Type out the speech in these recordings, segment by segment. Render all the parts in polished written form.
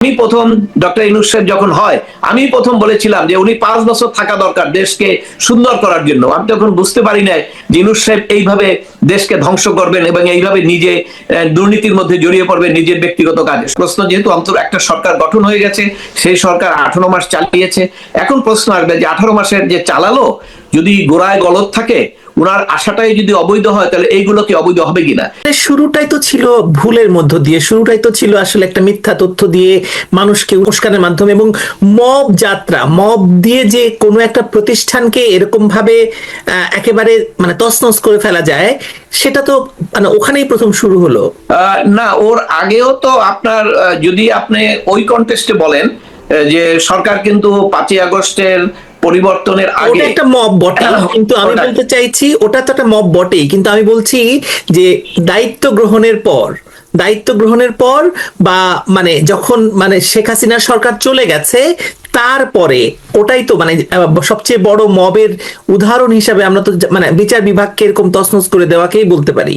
আমি প্রথম ডক্টর ইউনূস সাহেব যখন হয়, আমি প্রথম বলেছিলাম যে উনি 5 বছর থাকা দরকার দেশকে সুন্দর করার জন্য। আমি তখন বুঝতে পারি নাই যে ইউনূস সাহেব এইভাবে দেশকে ধ্বংস করবেন এবং এইভাবে নিজে দুর্নীতির মধ্যে জড়িয়ে পড়বেন নিজের ব্যক্তিগত কাজে। প্রশ্ন যেহেতু অন্তর একটা সরকার গঠন হয়ে গেছে, সেই সরকার 18 মাস চালিয়েছে, এখন প্রশ্ন আসবে যে 18 মাসের যে চালালো যদি গোড়ায় গলদ থাকে, উনার আশাটাই যদি অবৈধ হয়, তাহলে এইগুলো কি অবৈধ হবে কিনা? শুরুটাই তো ছিল ভুলের মধ্য দিয়ে, শুরুটাই তো ছিল আসলে একটা মিথ্যা তথ্য দিয়ে মানুষকে উস্কানের মাধ্যমে, এবং মব যাত্রা, মব দিয়ে যে কোনো একটা প্রতিষ্ঠানকে এরকম ভাবে একেবারে মানে তছনছ করে ফেলা যায়, সেটা তো মানে ওখানেই প্রথম শুরু হলো। না, ওর আগেও তো আপনার যদি আপনি ওই কন্টেস্টে বলেন যে সরকার কিন্তু 5ই আগস্টের পরিবর্তনের আগে ওটা একটা মব বটে, কিন্তু আমি বলতে চাইছি ওটা তো একটা মব বটেই, কিন্তু আমি বলছি যে দায়িত্ব গ্রহণের পর, দায়িত্ব গ্রহণের পর বা মানে যখন মানে শেখ হাসিনার সরকার চলে গেছে তারপরে, ওটাই তো মানে সবচেয়ে বড় মবের উদাহরণ হিসাবে আমরা তো মানে বিচার বিভাগকে এরকম তছনছ করে দেওয়াকেই বলতে পারি।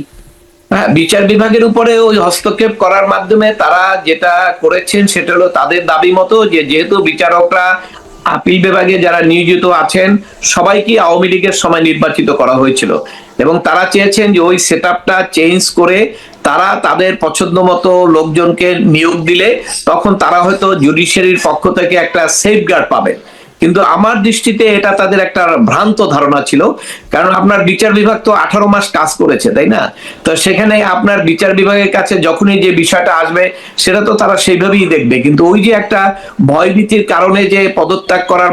হ্যাঁ, বিচার বিভাগের উপরে ওই হস্তক্ষেপ করার মাধ্যমে তারা যেটা করেছেন সেটা হলো তাদের দাবি মতো যে যেহেতু বিচারকরা আপিল বিভাগে যারা নিয়োজিত আছেন সবাইকে আওয়ামী লীগের সময় নির্বাচিত করা হয়েছিল, এবং তারা চেয়েছেন যে ওই সেটআপটা চেঞ্জ করে তারা তাদের পছন্দ মতো লোকজনকে নিয়োগ দিলে তখন তারা হয়তো জুডিশিয়ারির পক্ষ থেকে একটা সেফগার্ড পাবে। কিন্তু আমার দৃষ্টিতে এটা তাদের একটা ভ্রান্ত ধারণা ছিল, কারণ আপনার বিচার বিভাগ তো 18 মাস কাজ করেছে, তাই না? তো সেখানে আপনার বিচার বিভাগের কাছে যখনই যে বিষয়টা আসবে সেটা তো তারা সেইভাবেই দেখবে, কিন্তু ওই যে একটা ভয়ভীতির কারণে যে পদত্যাগ করার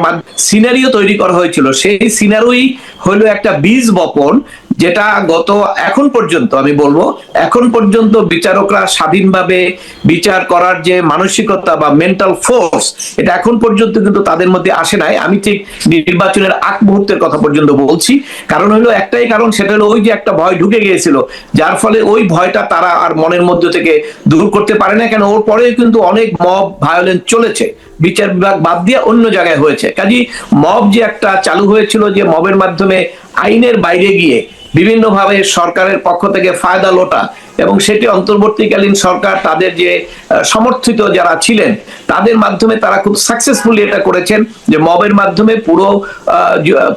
সিনারিও তৈরি করা হয়েছিল, সেই সিনারিওই হলো একটা বীজ বপন, যেটা এখন পর্যন্ত আমি বলবো এখন পর্যন্ত বিচারকরা স্বাধীনভাবে বিচার করার যে মানসিকতা বা মেন্টাল ফোর্স, এটা এখন পর্যন্ত কিন্তু তাদের মধ্যে আসে নাই। আমি ঠিক নির্বাচনের আগ মুহূর্তের কথা পর্যন্ত বলছি, কারণ হলো একটাই কারণ, সেটা হলো ওই যে একটা ভয় ঢুকে গিয়েছিল, যার ফলে ওই ভয়টা তারা আর মনের মধ্যে থেকে দূর করতে পারে না। কেন, ওর পরে কিন্তু অনেক মব ভায়োলেন্স চলেছে, বিচার বিভাগ বাদ দিয়ে অন্য জায়গায় হয়েছে। কাজেই মব যে একটা চালু হয়েছিল, যে মবের মাধ্যমে আইনের বাইরে গিয়ে বিভিন্নভাবে সরকারের পক্ষ থেকে ফায়দা লোটা, এবং সেটি অন্তর্বর্তীকালীন সরকার তাদের যে সমর্থিত যারা ছিলেন তাদের মাধ্যমে তারা খুব সাকসেসফুলি এটা করেছেন, যে মবের মাধ্যমে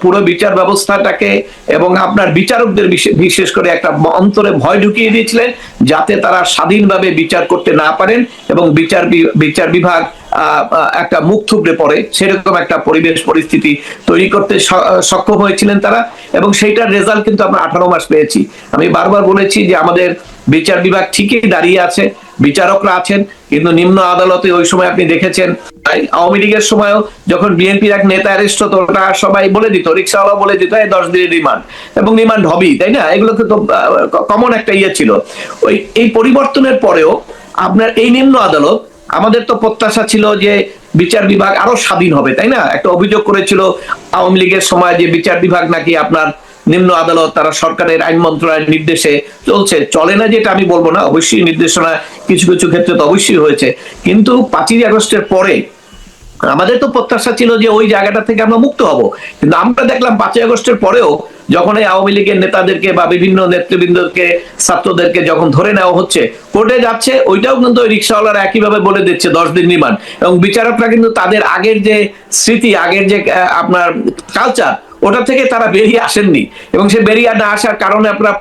পুরো বিচার ব্যবস্থাটাকে এবং আপনার বিচারকদের বিশেষ করে একটা অন্তরে ভয় ঢুকিয়ে দিয়েছিলেন, যাতে তারা স্বাধীনভাবে বিচার করতে না পারেন এবং বিচার বিভাগ একটা মুখ থুবড়ে পড়ে, সেরকম একটা পরিবেশ পরিস্থিতি তৈরি করতে সক্ষম হয়েছিলেন তারা, এবং সেইটার রেজাল্ট কিন্তু আমরা 18 মাস পেয়েছি। আমি বারবার বলেছি যে আমাদের বিচার বিভাগ ঠিকই দাঁড়িয়ে আছে, বিচারকরা আছেন, কিন্তু নিম্ন আদালতে ওই সময় আপনি দেখেছেন আওয়ামী লীগের সময়ও যখন বিএনপির এক নেতা অ্যারেস্ট হতো, ওটা সবাই বলে দিত, রিক্সাওয়ালা বলে দিত 10 দিনের রিমান্ড, এবং রিমান্ড হবেই, তাই না? এগুলো কিন্তু কমন একটা ইয়ে ছিল। এই পরিবর্তনের পরেও আপনার এই নিম্ন আদালত, আমাদের তো প্রত্যাশা ছিল যে বিচার বিভাগ আরো স্বাধীন হবে, তাই না? একটা অভিযোগ করেছিল আওয়ামী লীগের সময় যে বিচার বিভাগ নাকি আপনার নিম্ন আদালত তারা সরকারের আইন মন্ত্রণালয়ের নির্দেশে চলে না, যেটা আমি বলবো না, অবশ্যই নির্দেশনা কিছু কিছু ক্ষেত্রে তো অবশ্যই হয়েছে, কিন্তু 5ই আগস্টের পরে আমাদের তো প্রত্যাশা ছিল যে ওই জায়গাটা থেকে আমরা মুক্ত হব। কিন্তু আমরা দেখলাম 5ই আগস্টের পরেও যখন এই আওয়ামী লীগের নেতাদেরকে বা বিভিন্ন নেতৃবৃন্দকে, ছাত্রদেরকে যখন ধরে নেওয়া হচ্ছে, কোর্টে যাচ্ছে, ওইটাও কিন্তু ওই রিক্সাওয়ালারা একইভাবে বলে দিচ্ছে 10 দিন রিমান্ড, এবং বিচারকরা কিন্তু তাদের আগের যে স্মৃতি, আগের যে আপনার কালচার, ওটা থেকে তারা বেরিয়ে আসেননি, এবং সে বেরিয়ে না আসার কারণে আপনারা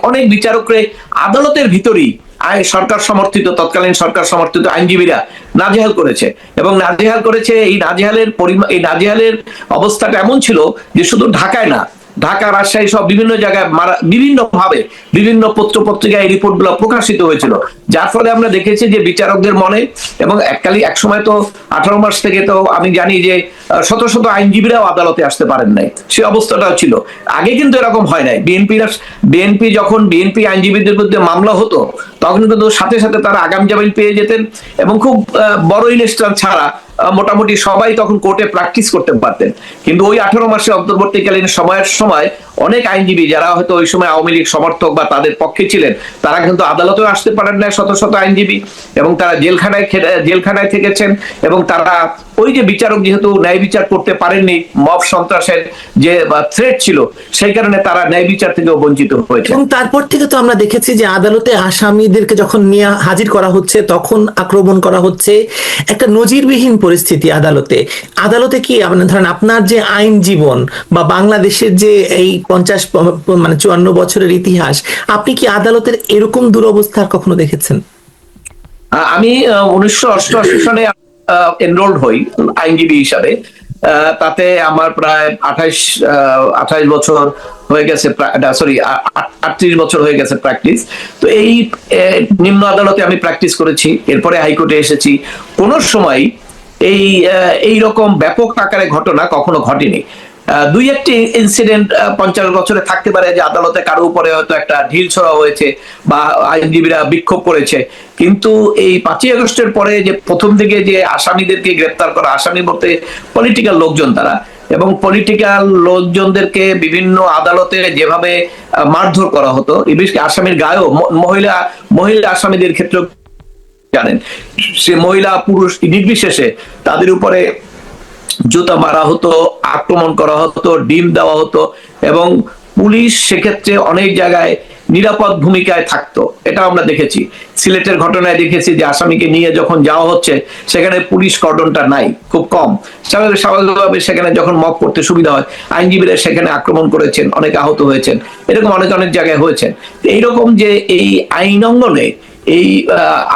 অনেক বিচারকরে আদালতের ভিতরেই সরকার সমর্থিত, তৎকালীন সরকার সমর্থিত আইনজীবীরা নাজেহাল করেছে, এবং নাজেহাল করেছে। এই নাজেহালের অবস্থাটা এমন ছিল যে শুধু ঢাকায় না, ঢাকা, রাজশাহী সব বিভিন্ন জায়গায় বিভিন্ন ভাবে বিভিন্ন পত্র পত্রিকায় এই রিপোর্টগুলো প্রকাশিত হয়েছিল, যার ফলে আমরা দেখেছি যে বিচারকদের মনে, এবং এক সময় তো 18 মাস থেকে তো আমি জানি যে শত শত আইনজীবীরাও আদালতে আসতে পারেন নাই, সে অবস্থাটাও ছিল। আগে কিন্তু এরকম হয় নাই। বিএনপি আইনজীবীদের বিরুদ্ধে মামলা হতো, তখন কিন্তু সাথে সাথে তারা আগাম জামিন পেয়ে যেতেন, এবং খুব বড় ইনস্ট্যান্স ছাড়া মোটামুটি সবাই তখন কোর্টে প্র্যাকটিস করতে পারতেন। কিন্তু ওই 18 মাসে অন্তর্বর্তীকালীন সময়ের সময় অনেক আইনজীবী যারা হয়তো ওই সময় আওয়ামী লীগ সমর্থক বা তাদের পক্ষে ছিলেন, তারা কিন্তু আদালতেও আসতে পারেন না, শত শত আইনজীবী, এবং তারা জেলখানায় থেকেছেন। এবং তারা ওই যে বিচারক যেহেতু ন্যায় বিচার করতে পারেননি, মব সন্ত্রাসের যে থ্রেট ছিল, সেই কারণে তারা ন্যায় বিচার থেকেও বঞ্চিত হয়েছে। এবং তারপর থেকে তো আমরা দেখেছি যে আদালতে আসামিদেরকে যখন নিয়ে হাজির করা হচ্ছে তখন আক্রমণ করা হচ্ছে, একটা নজিরবিহীন পরিস্থিতি আদালতে। আদালতে কি মানে ধরেন আপনার যে আইন জীবন বা বাংলাদেশের যে এই 54 বছরের ইতিহাস, আপনি কি আদালতের এরকম দুরবস্থার কখনো দেখেছেন? আমি 1988 সালে এনরোলড হই আইনজীবী হিসাবে। তাতে আমার প্রায় 28 বছর হয়ে গেছে, সরি 38 বছর হয়ে গেছে প্র্যাকটিস। তো এই নিম্ন আদালতে আমি প্র্যাকটিস করেছি, এরপরে হাইকোর্টে এসেছি। কোন সময় এই রকম ব্যাপক আকারে ঘটনা কখনো ঘটেনি। দুই একটি ইনসিডেন্ট 50 বছরে থাকতে পারে, যে আদালতে কারো উপরে হয়তো একটা ঢিল ছোড়া হয়েছে বা আইনজীবীরা বিক্ষোভ করেছে। কিন্তু এই 5ই আগস্টের পরে যে প্রথম দিকে যে আসামিদেরকে গ্রেপ্তার করা, আসামি বলতে পলিটিক্যাল লোকজন তারা, এবং পলিটিক্যাল লোকজনদেরকে বিভিন্ন আদালতে যেভাবে মারধর করা হতো, আসামির গায়েও মহিলা আসামিদের ক্ষেত্রে জানেন, সে মহিলা পুরুষ নির্বিশেষে তাদের উপরে জুতা মারা হতো, আক্রমণ করা হতো, ডিম দেওয়া হতো, এবং পুলিশ সেক্ষেত্রে অনেক জায়গায় নিরাপদ ভূমিকায় থাকতো। এটা আমরা দেখেছি। সিলেটের ঘটনায় দেখেছি যে আসামিকে নিয়ে যখন যাওয়া হচ্ছে সেখানে পুলিশ কর্ডনটা নাই, খুব কম। স্বাভাবিকভাবে সেখানে যখন মব করতে সুবিধা হয়, আইনজীবীরা সেখানে আক্রমণ করেছেন, অনেক আহত হয়েছেন, এরকম অনেক জায়গায় হয়েছেন। এইরকম যে এই আইন অঙ্গনে এই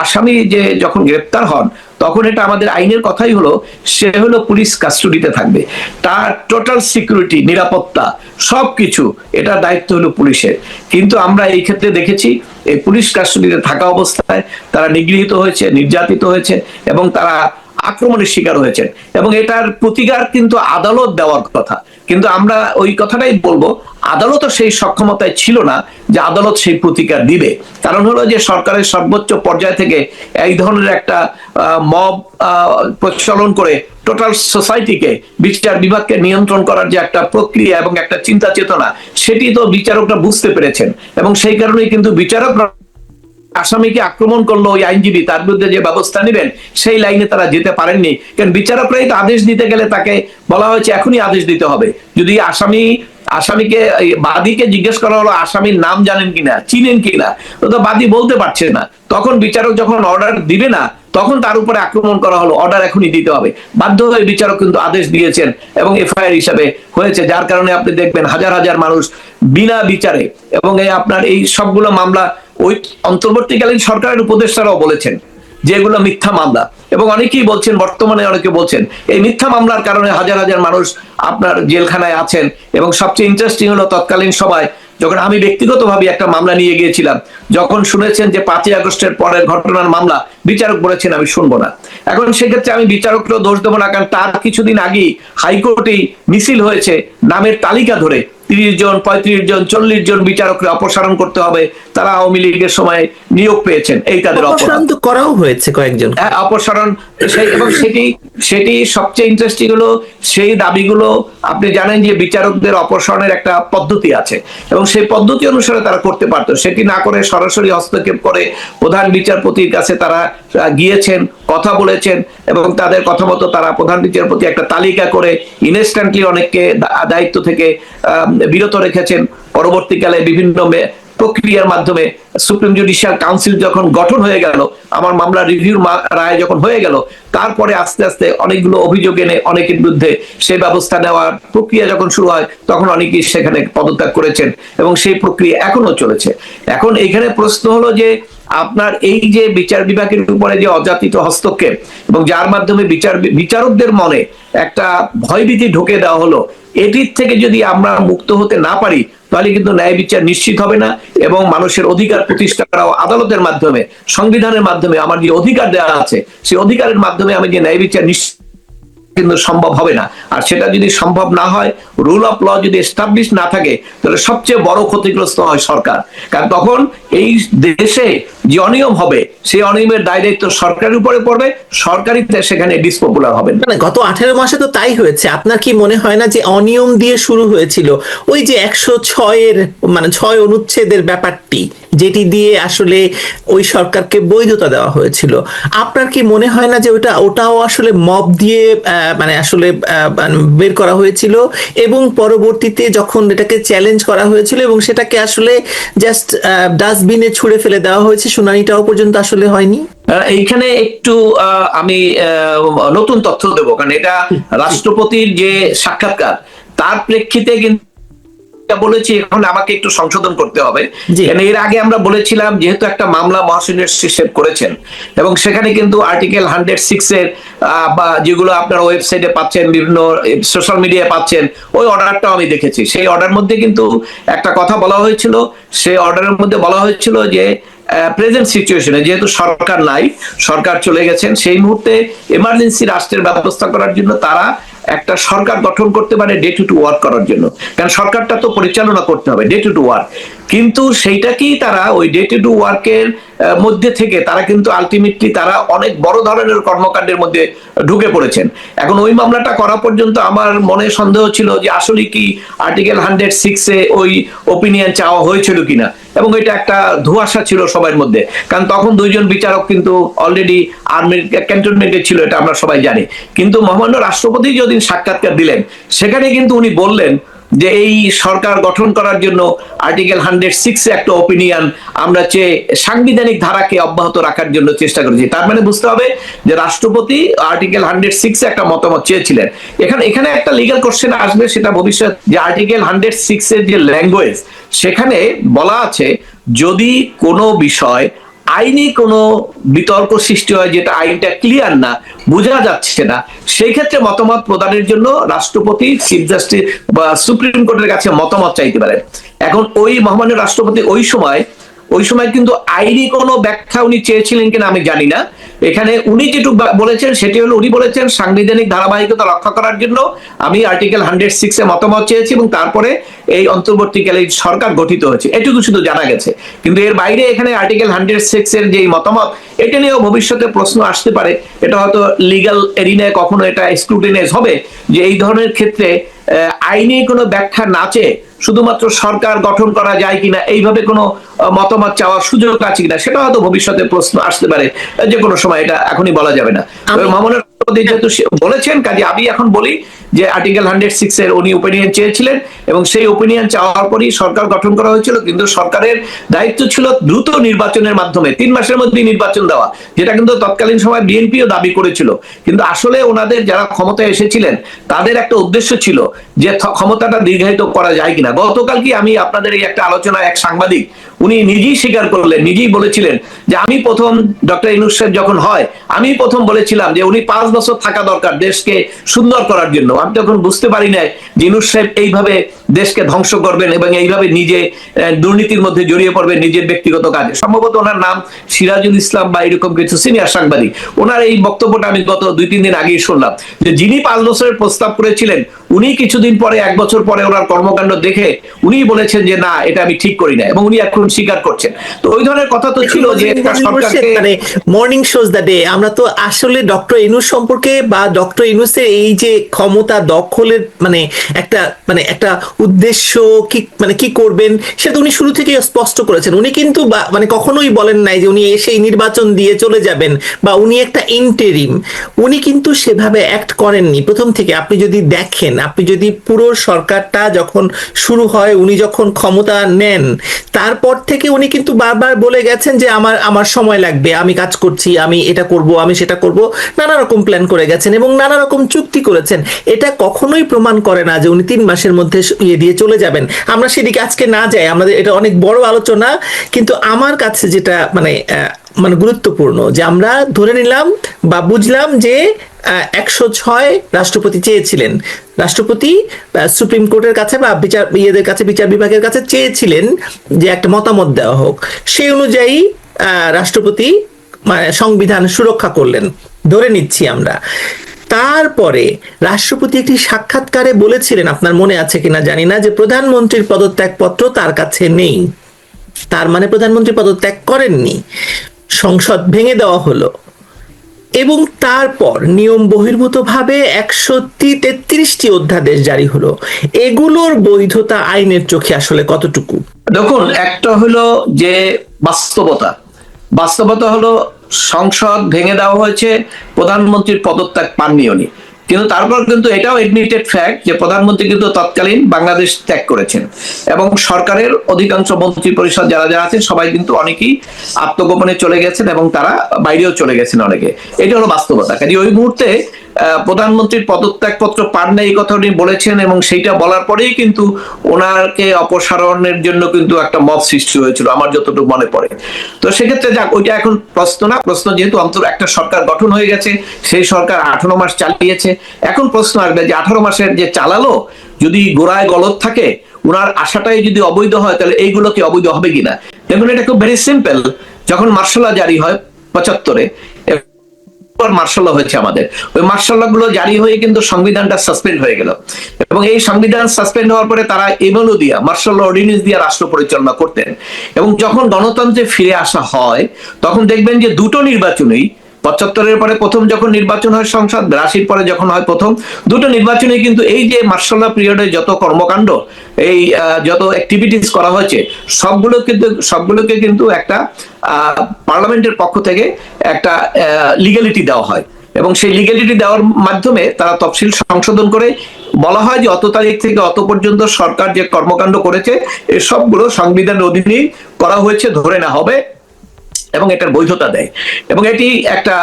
আসামি যে যখন গ্রেপ্তার হন, তখন এটা আমাদের আইনের কথাই হলো, সে হলো পুলিশ কাস্টডিতে থাকবে, তার টোটাল সিকিউরিটি, নিরাপত্তা, সবকিছু এটা দায়িত্ব হলো পুলিশের। কিন্তু আমরা এই ক্ষেত্রে দেখেছি এই পুলিশ কাস্টডিতে থাকা অবস্থায় তারা নিগৃহীত হয়েছে, নির্যাতিত হয়েছে, এবং তারা আক্রমণের শিকার হয়েছেন। এবং এটার প্রতিকার কিন্তু আদালত দেওয়ার কথা, কিন্তু আমরা ওই কথাটাই বলবো, আদালতও সেই সক্ষমতায় ছিল না যে আদালত সেই প্রতিকার দিবে। কারণ হলো যে সরকারের সর্বোচ্চ পর্যায় থেকে এই ধরনের একটা মব প্রচলন করে টোটাল সোসাইটিকে, বিচার বিভাগকে নিয়ন্ত্রণ করার যে একটা প্রক্রিয়া এবং একটা চিন্তা চেতনা, সেটি তো বিচারকরা বুঝতে পেরেছেন। এবং সেই কারণেই কিন্তু বিচারকরা আসামিকে আক্রমণ করলো ওই আইনজীবী, তার বিরুদ্ধে যে ব্যবস্থা নেবেন সেই লাইনে তারা যেতে পারেননি। কারণ বিচারকরাই তো আদেশ দিতে গেলে তাকে বলা হয়েছে এখনই আদেশ দিতে হবে। যদি আসামিকে বাদীকে জিজ্ঞেস করা হলো আসামির নাম জানেন কিনা, চিনেন কিনা, তো বাদী বলতে পারছে না। তখন বিচারক যখন অর্ডার দিবে না, তখন তার উপরে আক্রমণ করা হলো, অর্ডার এখনই দিতে হবে। বাধ্য হয়ে বিচারক কিন্তু আদেশ দিয়েছেন এবং এফআইআর হিসাবে হয়েছে, যার কারণে আপনি দেখবেন হাজার হাজার মানুষ বিনা বিচারে, এবং আপনার এই সবগুলো মামলা ওই অন্তর্বর্তীকালীন সরকারের উপদেষ্টারাও বলেছেন যেগুলো মিথ্যা মামলা। এবং অনেকেই বলছেন, বর্তমানে অনেকে বলছেন এই মিথ্যা মামলার কারণে হাজার হাজার মানুষ আপনার জেলখানায় আছেন। এবং সবচেয়ে ইন্টারেস্টিং হলো তৎকালীন সময় যখন আমি ব্যক্তিগতভাবে একটা মামলা নিয়ে গিয়েছিলাম, যখন শুনেছেন যে 5ই আগস্টের পরের ঘটনার মামলা, বিচারক বলেছেন আমি শুনবো না। এখন সেক্ষেত্রে আমি বিচারককেও দোষ দেবো না, কারণ তার কিছুদিন আগেই হাইকোর্টেই মিছিল হয়েছে নামের তালিকা ধরে 30 জন, 35 জন, 40 জন বিচারককে অপসারণ করতে হবে, তারা আওয়ামী লীগের সময় নিয়োগ পেয়েছেন, এই তাদের অপসারণ তো করাও হয়েছে কয়েকজন। অপসারণ। এবং সেটি সবচেয়ে ইন্টারেস্টিং হলো, সেই দাবিগুলো আপনি জানেন যে বিচারকদের অপসারণের একটা পদ্ধতি আছে, এবং সেই পদ্ধতি অনুসারে তারা করতে পারতো। সেটি না করে সরাসরি হস্তক্ষেপ করে প্রধান বিচারপতির কাছে তারা গিয়েছেন, কথা বলেছেন, এবং তাদের কথা মতো তারা প্রধান বিচারপতি একটা তালিকা করে ইনস্ট্যান্টলি অনেককে দায়িত্ব থেকে বিরত রেখেছেন। পরবর্তীকালে বিভিন্ন প্রক্রিয়ার মাধ্যমে সুপ্রিম জুডিশিয়াল কাউন্সিল যখন গঠন হয়ে গেল, আমার মামলা রিভিউর রায় যখন হয়ে গেল, তারপরে আস্তে আস্তে অনেকগুলো অভিযোগ এনে অনেকের বিরুদ্ধে সেই ব্যবস্থা নেওয়ার প্রক্রিয়া যখন শুরু হয়, তখন অনেকেই সেখানে পদত্যাগ করেছেন, এবং সেই প্রক্রিয়া এখনো চলেছে। এখন এখানে প্রশ্ন হলো যে আপনার এই যে বিচার বিভাগের উপরে যে অযাচিত হস্তক্ষেপ, এবং যার মাধ্যমে বিচারকদের মনে একটা ভয়ভীতি ঢুকে দেওয়া হলো, এটির থেকে যদি আমরা মুক্ত হতে না পারি, তাহলে কিন্তু ন্যায় বিচার নিশ্চিত হবে না। এবং মানুষের অধিকার প্রতিষ্ঠা করা আদালতের মাধ্যমে, সংবিধানের মাধ্যমে আমার যে অধিকার দেওয়া আছে, সেই অধিকারের মাধ্যমে আমি যে ন্যায় বিচার নিশ্চিত কিন্তু সম্ভব হবে না। আর সেটা যদি সম্ভব না হয়, রুল অফ ল যদি এস্টাবলিশ না থাকে, তাহলে সবচেয়ে বড় ক্ষতিগ্রস্ত হয় সরকার। কারণ তখন এই দেশে যে অনিয়ম হবে, সেই অনিয়মের দায় দায়িত্ব সরকারের উপরে পড়বে, সরকারই সেখানে ডিসপপুলার হবেন। মানে গত 18 মাসে তো তাই হয়েছে। আপনার কি মনে হয় না যে অনিয়ম দিয়ে শুরু হয়েছিল ওই যে 106-এর মানে 6 অনুচ্ছেদের ব্যাপারটি, যেটি দিয়ে আসলে ওই সরকারকে বৈধতা দেওয়া হয়েছিল? আপনার কি মনে হয় না যে ওটাও আসলে মব দিয়ে মানে আসলে মানে বের করা হয়েছিল, এবং পরবর্তীতে যখন এটাকে চ্যালেঞ্জ করা হয়েছিল এবং সেটাকে আসলে জাস্ট ডাস্টবিনে ছুঁড়ে ফেলে দেওয়া হয়েছে, শুনানিটাও পর্যন্ত আসলে হয়নি? এইখানে একটু আমি নতুন তথ্য দেবো, কারণ এটা রাষ্ট্রপতির যে সাক্ষাৎকার, তার প্রেক্ষিতে কিন্তু বলেছি, এখন আমাকে একটু সংশোধন করতে হবে। এর আগে আমরা বলেছিলাম, যেহেতু একটা মামলা মহাসিনের শীর্ষে করেছেন, এবং সেখানে কিন্তু আর্টিকেল 106-এর বা যেগুলো আপনারা ওয়েবসাইটে পাচ্ছেন, বিভিন্ন সোশ্যাল মিডিয়ায় পাচ্ছেন, ওই অর্ডারটাও আমি দেখেছি। সেই অর্ডার মধ্যে কিন্তু একটা কথা বলা হয়েছিল, সেই অর্ডারের মধ্যে বলা হয়েছিল যে প্রেজেন্ট সিচুয়েশনে যেহেতু সরকার নাই, সরকার চলে গেছেন, সেই মুহূর্তে এমার্জেন্সি রাষ্ট্রের ব্যবস্থা করার জন্য তারা একটা সরকার গঠন করতে পারে ডে টু ওয়ার্ক করার জন্য, কারণ সরকারটা তো পরিচালনা করতে হবে ডে টু ওয়ার্ক। কিন্তু সেইটাকেই তারা ওই ডে টু ওয়ার্কের মধ্যে থেকে তারা কিন্তু আলটিমেটলি তারা অনেক বড় ধরনের কর্মকাণ্ডের মধ্যে ঢুকে পড়েছেন। এখন ওই মামলাটা করা পর্যন্ত আমার মনে সন্দেহ ছিল যে আসলে কি আর্টিকেল 106-এ ওই ওপিনিয়ন চাওয়া হয়েছিল কিনা, এবং এটা একটা ধোঁয়াশা ছিল সবার মধ্যে, কারণ তখন দুইজন বিচারক কিন্তু অলরেডি আর্মির ক্যান্টনমেন্টে ছিল, এটা আমরা সবাই জানি। কিন্তু মহামান্য রাষ্ট্রপতি যেদিন সাক্ষাৎকার দিলেন, সেখানে কিন্তু উনি বললেন যে এই সরকার গঠন করার জন্য আর্টিকেল 106-এ একটা ওপিনিয়ন আমরা চেয়ে সাংবিধানিক ধারাকে অব্যাহত রাখার জন্য চেষ্টা করেছি। তার মানে বুঝতে হবে যে রাষ্ট্রপতি আর্টিকেল 106-এ একটা মতামত চেয়েছিলেন। এখানে একটা লিগ্যাল কোশ্চেন আসবে, সেটা ভবিষ্যৎ, যে আর্টিকেল 106-এর যে ল্যাঙ্গুয়েজ, সেখানে বলা আছে যদি কোনো বিষয় আইনি কোনো বিতর্ক সৃষ্টি হয়, যেটা আইনটা ক্লিয়ার না, বোঝা যাচ্ছে না, সেই ক্ষেত্রে মতামত প্রদানের জন্য রাষ্ট্রপতি চিফ জাস্টিস বা সুপ্রিম কোর্টের কাছে মতামত চাইতে পারেন। এখন ওই মহামান্য রাষ্ট্রপতি ওই সময় কিন্তু আইনি কোনো ব্যাখ্যা উনি চেয়েছিলেন কিনা আমি জানি না। এখানে উনি যেটুকু বলেছেন সেটি হলো, উনি বলেছেন সাংবিধানিক ধারাবাহিকতা রক্ষা করার জন্য আমি আর্টিকেল 106-এ মতামত চেয়েছি, এবং তারপরে এই অন্তর্বর্তীকালীন সরকার গঠিত হয়েছে, এটুকু শুধু জানা গেছে। কিন্তু এর বাইরে এখানে আর্টিকেল 106-এর যে মতামত, এটা নিয়েও ভবিষ্যতে প্রশ্ন আসতে পারে। এটা হয়তো লিগ্যাল এরিনায় কখনো এটা স্ক্রুটিনাইজ হবে, যে এই ধরনের ক্ষেত্রে আইনি কোনো ব্যাখ্যা না চেয়ে শুধুমাত্র সরকার গঠন করা যায় কিনা, এইভাবে কোনো মতামত চাওয়ার সুযোগ আছে কিনা, সেটা হয়তো ভবিষ্যতে প্রশ্ন আসতে পারে, যে কোনো সময়, এটা এখনই বলা যাবে না। মহামান্য রাষ্ট্রপতি যেহেতু বলেছেন, কাজে আমি এখন বলি যে আর্টিকেল 106-এর উনি ওপিনিয়ন চেয়েছিলেন, এবং সেই ওপিনিয়ন চাওয়ার পরই সরকার গঠন করা হয়েছিল। কিন্তু সরকারের দায়িত্ব ছিল দ্রুত নির্বাচনের মাধ্যমে 3 মাসের মধ্যে নির্বাচন দেওয়া, যেটা কিন্তু তৎকালীন সময় বিএনপিও দাবি করেছিল। কিন্তু আসলে ওনাদের যারা ক্ষমতায় এসেছিলেন, তাদের একটা উদ্দেশ্য ছিল যে ক্ষমতাটা দীর্ঘায়িত করা যায় কিনা। গতকাল কি আমি আপনাদের এই একটা আলোচনায় এক সাংবাদিক উনি নিজেই স্বীকার করলেন, নিজেই বলেছিলেন যে আমি প্রথম ডক্টর ইউনূস সাহেব যখন হয়, আমি প্রথম বলেছিলাম যে উনি 5 বছর থাকা দরকার দেশকে সুন্দর করার জন্য। আমি তখন বুঝতে পারি না যে ইউনূস সাহেব এইভাবে দেশকে ধ্বংস করবেন এবং এইভাবে নিজে দুর্নীতির মধ্যে জড়িয়ে পড়বেন নিজের ব্যক্তিগত কাজে। সম্ভবত ওনার নাম সিরাজুল ইসলাম বা এরকম কিছু সিনিয়র সাংবাদিক। ওনার এই বক্তব্যটা আমি গত 2-3 দিন আগেই শুনলাম, যে যিনি 5 বছরের প্রস্তাব করেছিলেন, উনি কিছুদিন পরে, 1 বছর পরে ওনার কর্মকাণ্ড দেখে উনি বলেছেন যে না, এটা আমি ঠিক করি না, এবং উনি এখন স্বীকার করছেন। তো ওই ধরনের কথা তো ছিল যে সরকারকে মানে মর্নিং শোজ দ্য ডে আমরা তো আসলে ডক্টর ইউনূস সম্পর্কে বা ডক্টর ইউনূসের এই যে ক্ষমতা দখলের একটা উদ্দেশ্য কি, মানে কি করবেন, সেটা উনি শুরু থেকে স্পষ্ট করেছেন। উনি কিন্তু মানে কখনোই বলেন নাই যে উনি এসেই নির্বাচন দিয়ে চলে যাবেন বা উনি একটা ইন্টেরিম। উনি কিন্তু সেভাবে অ্যাক্ট করেননি প্রথম থেকে। আপনি যদি দেখেন, আপনি যদি পুরো সরকারটা যখন শুরু হয়, উনি যখন ক্ষমতা নেন, তারপর থেকে উনি কিন্তু বারবার বলে গেছেন যে আমার সময় লাগবে, আমি কাজ করছি, আমি এটা করব, আমি সেটা করব, নানা রকম প্ল্যান করে গেছেন এবং নানা রকম চুক্তি করেছেন। এটা কখনোই প্রমাণ করে না যে উনি 3 মাসের মধ্যে ইয়ে দিয়ে চলে যাবেন। আমরা সেদিকে আজকে না যাই, আমাদের এটা অনেক বড় আলোচনা। কিন্তু আমার কাছে যেটা মানে গুরুত্বপূর্ণ, যে আমরা ধরে নিলাম বা বুঝলাম যে 106 রাষ্ট্রপতি চেয়েছিলেন, রাষ্ট্রপতি সুপ্রিম কোর্টের কাছে বা বিচার বিভাগের কাছে চেয়েছিলেন যে একটা মতামত দেওয়া হোক। সেই অনুযায়ী রাষ্ট্রপতি সংবিধান সুরক্ষা করলেন, ধরে নিচ্ছি আমরা। তারপরে রাষ্ট্রপতি একটি সাক্ষাৎকারে বলেছিলেন, আপনার মনে আছে কিনা জানি না, যে প্রধানমন্ত্রীর পদত্যাগপত্র তার কাছে নেই। তার মানে প্রধানমন্ত্রী পদত্যাগ করেননি, সংসদ ভেঙে দেওয়া হলো। এবং তারপর নিয়ম বহির্ভূতভাবে 133টি অধ্যাদেশ জারি হলো। এগুলোর বৈধতা আইনের চোখে আসলে কতটুকু? দেখুন, একটা হলো যে বাস্তবতা, বাস্তবতা হলো সংসদ ভেঙে দেওয়া হয়েছে, প্রধানমন্ত্রীর পদত্যাগ পাননি উনি, কিন্তু তারপর কিন্তু এটাও এডমিটেড ফ্যাক্ট যে প্রধানমন্ত্রী কিন্তু তৎকালীন বাংলাদেশ ত্যাগ করেছেন, এবং সরকারের অধিকাংশ মন্ত্রী পরিষদ যারা যারা আছেন সবাই কিন্তু অনেকেই আত্মগোপনে চলে গেছেন এবং তারা বাইরেও চলে গেছেন অনেকে। এটা হলো বাস্তবতা। কাজে ওই মুহূর্তে প্রধানমন্ত্রীর পদত্যাগপত্র পান না এই কথা উনি বলেছেন, এবং সেইটা বলার পরেই কিন্তু ওনাকে অপসারণের জন্য কিন্তু একটা মব সৃষ্টি হয়েছিল আমার যতটুকু মনে পড়ে। তো সেক্ষেত্রে যাক, ওইটা এখন প্রশ্ন না, প্রশ্ন যেহেতু অন্তর একটা সরকার গঠন হয়ে গেছে, সেই সরকার 18 মাস চালিয়েছে, এখন প্রশ্ন আসবে যে 18 মাসের যে চালালো যদি গোড়ায় গলদ থাকে, ওনার আশাটাই যদি অবৈধ হয়, তাহলে এইগুলো কি অবৈধ হবে কিনা? দেখুন, এটা খুব ভেরি সিম্পল। যখন মার্শাল ল জারি হয় 75-এ, মার্শাল ল হয়েছে আমাদের, ওই মার্শাল ল গুলো জারি হয়ে কিন্তু সংবিধানটা সাসপেন্ড হয়ে গেল, এবং এই সংবিধান সাসপেন্ড হওয়ার পরে তারা এমএলও দিয়া, মার্শাল ল অর্ডিন্যান্স দিয়া রাষ্ট্র পরিচালনা করতেন। এবং যখন গণতন্ত্রে ফিরে আসা হয়, তখন দেখবেন যে দুটো নির্বাচনেই, 75-এর পরে প্রথম যখন নির্বাচন হয় সংসদ, 82-র পরে যখন হয় প্রথম, দুটো নির্বাচনে কিন্তু এই যে মার্শাল ল পিরিয়ডে যত কর্মকাণ্ড, এই যত অ্যাক্টিভিটিস করা হয়েছে, সবগুলোকে কিন্তু একটা পার্লামেন্টের পক্ষ থেকে একটা লিগ্যালিটি দেওয়া হয়, এবং সেই লিগ্যালিটি দেওয়ার মাধ্যমে তারা তফসিল সংশোধন করে বলা হয় যে অত তারিখ থেকে অত পর্যন্ত সরকার যে কর্মকাণ্ড করেছে এই সবগুলো সংবিধানের অধীনেই করা হয়েছে ধরে নেওয়া হবে, এবং এটার বৈধতা দেয়, এবং এটি একটা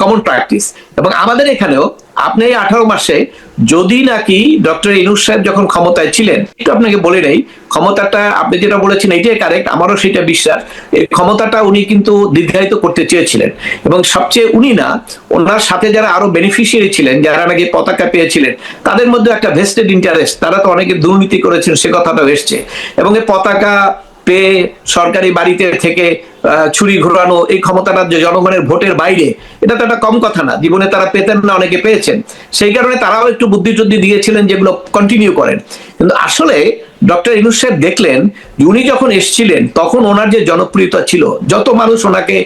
কমন প্র্যাকটিস। এবং আমাদের এখানেও আপনি 18 মাসে যদি নাকি ডক্টর ইউনূস সাহেব যখন ক্ষমতায় ছিলেন, একটু আপনাকে বলে নেই, ক্ষমতাটা আপনি যেটা বলেছেন এটাই কারেক্ট, আমারও সেটা বিশ্বাস, এই ক্ষমতাটা উনি কিন্তু দীর্ঘায়িত করতে চেয়েছিলেন, এবং সবচেয়ে উনি না, ওনার সাথে যারা আরো বেনিফিশিয়ারি ছিলেন, যারা নাকি পতাকা পেয়েছিলেন, তাদের মধ্যে একটা ভেস্টেড ইন্টারেস্ট, তারা তো অনেকে দুর্নীতি করেছেন সে কথাটাও এসছে, এবং এই পতাকা পেয়ে সরকারি বাড়িতে থেকে ছুরি ঘোরানো, এই ক্ষমতাটা যে জনগণের ভোটের বাইরে, এটা তো একটা কম কথা না, জীবনে তারা পেতেন না, অনেকে পেয়েছেন, সেই কারণে তারাও একটু বুদ্ধিটুদ্ধি দিয়েছিলেন যেগুলো কন্টিনিউ করেন। কিন্তু আসলে ডক্টর ইউনূস সাহেব দেখলেন যে উনি যখন এসেছিলেন তখন ওনার যে জনপ্রিয়তা ছিল, যত মানুষ ওনাকে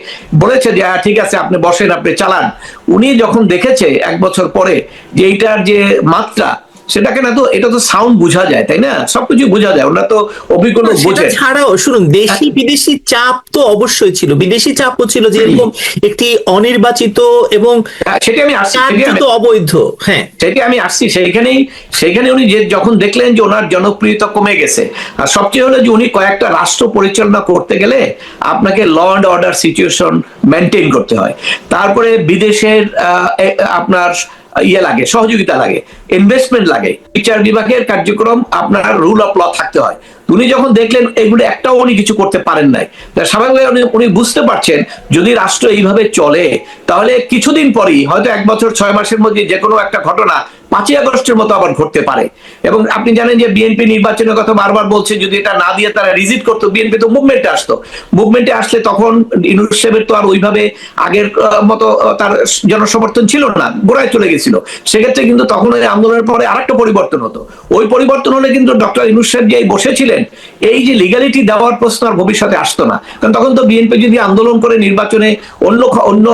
বলেছে যে ঠিক আছে আপনি বসেন, আপনি চালান, উনি যখন দেখেছে 1 বছর পরে যে এইটার যে মাত্রা, সেটাকে না, তো এটা তো সাউন্ড বোঝা যায়, তাই না, সবকিছু বোঝা যায়, ওরা তো অভিজ্ঞ লোক বোঝে। ছাড়াও শুনুন, দেশি বিদেশি চাপ তো অবশ্যই ছিল, বিদেশি চাপও ছিল, যেরকম একটি অনির্বাচিত এবং সেটা আমি আসছি, অবৈধ, হ্যাঁ সেটা আমি আসছি, সেইখানে উনি যে যখন দেখলেন যে ওনার জনপ্রিয়তা কমে গেছে, আর সবচেয়ে হলো যে উনি কয়েকটা রাষ্ট্র পরিচালনা করতে গেলে আপনাকে law and order situation maintain করতে হয়, তারপরে বিদেশের আপনার লাগে, সহযোগিতা লাগে, ইনভেস্টমেন্ট লাগে, বিচার বিভাগের কার্যক্রম আপনার রুল অফ ল থাকতে হয়। উনি যখন দেখলেন এগুলো একটাও উনি কিছু করতে পারেন নাই, স্বাভাবিকভাবে উনি বুঝতে পারছেন যদি রাষ্ট্র এইভাবে চলে তাহলে কিছুদিন পরেই হয়তো 1 বছর 6 মাসের মধ্যে যে কোনো একটা ঘটনা 5ই আগস্টের মতো আবার ঘটতে পারে। এবং আপনি জানেন যে বিএনপি নির্বাচনের কথা বারবার বলছে, যদি এটা না দিয়ে তারা রিজিট করতো, বিএনপি তো মুভমেন্টে আসতো, মুভমেন্টে আসলে তখন ইউনূস সাহেবের তো আর ওইভাবে আগের মতো তার জনসমর্থন ছিল না, গোড়ায় চলে গেছিল, সেক্ষেত্রে কিন্তু তখন ওই আন্দোলনের পরে আরেকটা পরিবর্তন হতো, ওই পরিবর্তন হলে কিন্তু ডক্টর ইউনূস সাহেব যে বসেছিলেন, এই যে লিগ্যালিটি দেওয়ার প্রশ্ন আর ভবিষ্যতে আসতো না, কারণ তখন তো বিএনপি যদি আন্দোলন করে নির্বাচনে অন্য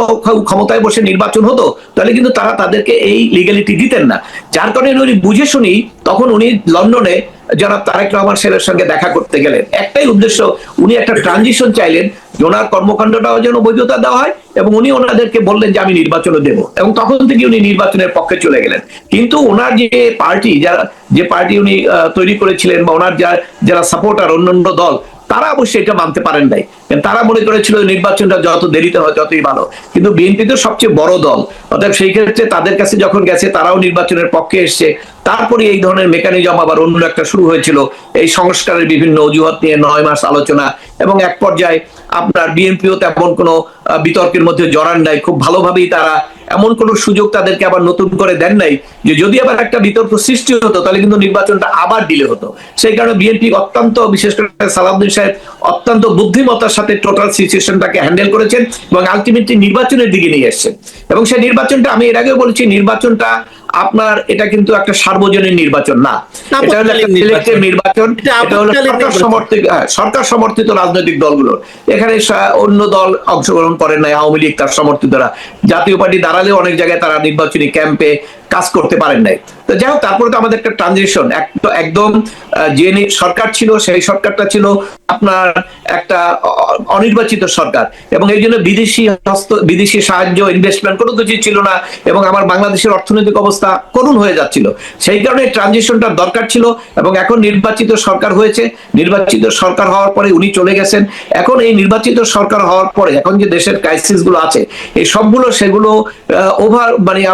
ক্ষমতায় বসে নির্বাচন হতো, তাহলে কিন্তু তারা তাদেরকে এই লিগ্যালিটি দিতেন না, যার কারণে উনি বুঝে শুনি তখন উনি লন্ডনে জনাব তারেক রহমান সাহেবের সঙ্গে দেখা করতে গেলেন, একটাই উদ্দেশ্য, উনি একটা ট্রানজিশন চাইলেন, ওনার কর্মকাণ্ডটাও যেন বৈধতা দেওয়া হয়, এবং উনি ওনাদেরকে বললেন যে আমি নির্বাচনে দেব, এবং তখন থেকে উনি নির্বাচনের পক্ষে চলে গেলেন। কিন্তু ওনার যে পার্টি, যে পার্টি উনি তৈরি করেছিলেন, বা ওনার যারা সাপোর্টার অন্যান্য দল, তারা অবশ্যই এটা মানতে পারেন নাই, তারা মনে করেছিল নির্বাচনটা যত দেরিতে হয় ততই ভালো, কিন্তু বিএনপি তো সবচেয়ে বড় দল, অর্থাৎ সেই ক্ষেত্রে তাদের কাছে যখন গেছে তারাও নির্বাচনের পক্ষে এসছে, তারপরে এই ধরনের মেকানিজম আবার অন্য একটা শুরু হয়েছিল, এই সংস্কারের বিভিন্ন অজুহাত নিয়ে 9 মাস আলোচনা, এবং এক পর্যায়ে আপনার বিএনপিও তেমন কোনো বিতর্কের মধ্যে জড়ান নাই, খুব ভালোভাবেই তারা এমন কোন সুযোগ তাদেরকে আবার নতুন করে দেন নাই যে যদি আবার একটা বিতর্ক সৃষ্টি হতো তাহলে কিন্তু নির্বাচনটা আবার ডিলে হতো। সেই কারণে বিএনপি অত্যন্ত, বিশেষ করে সালাউদ্দিন সাহেব অত্যন্ত বুদ্ধিমত্তার সাথে টোটাল সিচুয়েশনটাকে হ্যান্ডেল করেছেন এবং আলটিমেটলি নির্বাচনের দিকে নিয়ে এসেছেন। এবং সেই নির্বাচনটা, আমি এর আগেও বলেছি, নির্বাচনটা আপনার এটা কিন্তু একটা সার্বজনীন নির্বাচন না, এটা হলো একটা সিলেক্টিভ নির্বাচন, এটা হলো সরকার সমর্থিত রাজনৈতিক দলগুলোর। এখানে অন্য দল অংশগ্রহণ করেন নাই, আওয়ামী লীগ তার সমর্থিতরা, জাতীয় পার্টি দাঁড়ালেও অনেক জায়গায় তারা নির্বাচনী ক্যাম্পে কাজ করতে পারেন নাই। তো যাই হোক, তারপরে তো আমাদের একটা ট্রানজিশন, একদম যে সরকার ছিল সেই সরকারটা ছিল আপনার একটা অনির্বাচিত সরকার, এবং এই জন্য বিদেশি সাহায্য, ইনভেস্টমেন্ট কোনো কিছু ছিল না, এবং আমার বাংলাদেশের অর্থনৈতিক অবস্থা করুণ হয়ে যাচ্ছিল। সেই কারণে ট্রানজিশনটা দরকার ছিল, এবং এখন নির্বাচিত সরকার হয়েছে। নির্বাচিত সরকার হওয়ার পরে উনি চলে গেছেন। এখন এই নির্বাচিত সরকার হওয়ার পরে এখন যে দেশের ক্রাইসিস গুলো আছে, এই সবগুলো সেগুলো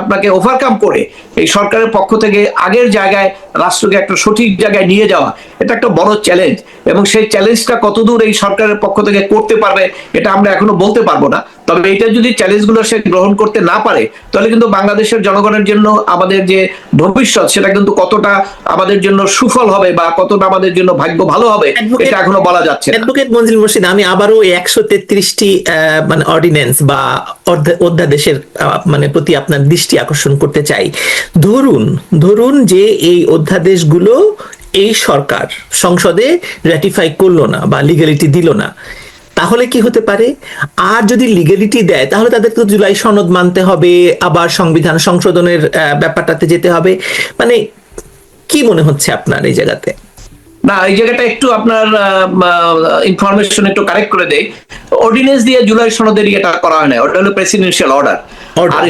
আপনাকে ওভারকাম করে এই সরকারের পক্ষ থেকে আগের জায়গায় রাষ্ট্রকে একটা সঠিক জায়গায় নিয়ে যাওয়া, এটা একটা বড় চ্যালেঞ্জ, এবং সেই চ্যালেঞ্জটা কতদূর এই সরকারের পক্ষ থেকে করতে পারবে এটা আমরা এখনো বলতে পারবো না। তবে এটা যদি চ্যালেঞ্জগুলো সে গ্রহণ করতে না পারে তাহলে কিন্তু বাংলাদেশের জনগণের জন্য আমাদের যে ভবিষ্যৎ, সেটা কিন্তু কতটা আমাদের জন্য সুফল হবে বা কতটা আমাদের জন্য ভাগ্য ভালো হবে এটা এখনো বলা যাচ্ছে না। অ্যাডভোকেট মনজিল মোর্শেদ, আমি আবারও 133টি মানে অর্ডিন্যান্স বা অধ্যাদেশের মানে প্রতি আপনার দৃষ্টি আকর্ষণ করতে চাই। ধরুন যে এই অধ্যাদেশগুলো এই সরকার সংসদে র্যাটিফাই করলো না বা লিগ্যালিটি দিল না, তাহলে কি হতে পারে? আর যদি লিগ্যালিটি দেয় তাহলে তাদেরকে জুলাই সনদ মানতে হবে, আবার সংবিধান সংশোধনের ব্যাপারটাতে যেতে হবে। মানে কি মনে হচ্ছে আপনার এই জায়গাতে? না, এই জায়গাটা একটু আপনার ইনফরমেশন একটু কারেক্ট করে দেই। অর্ডিন্যান্স দিয়ে জুলাই সনদের এটা করা হয় না, ওটা হলো প্রেসিডেন্সিয়াল অর্ডার। আর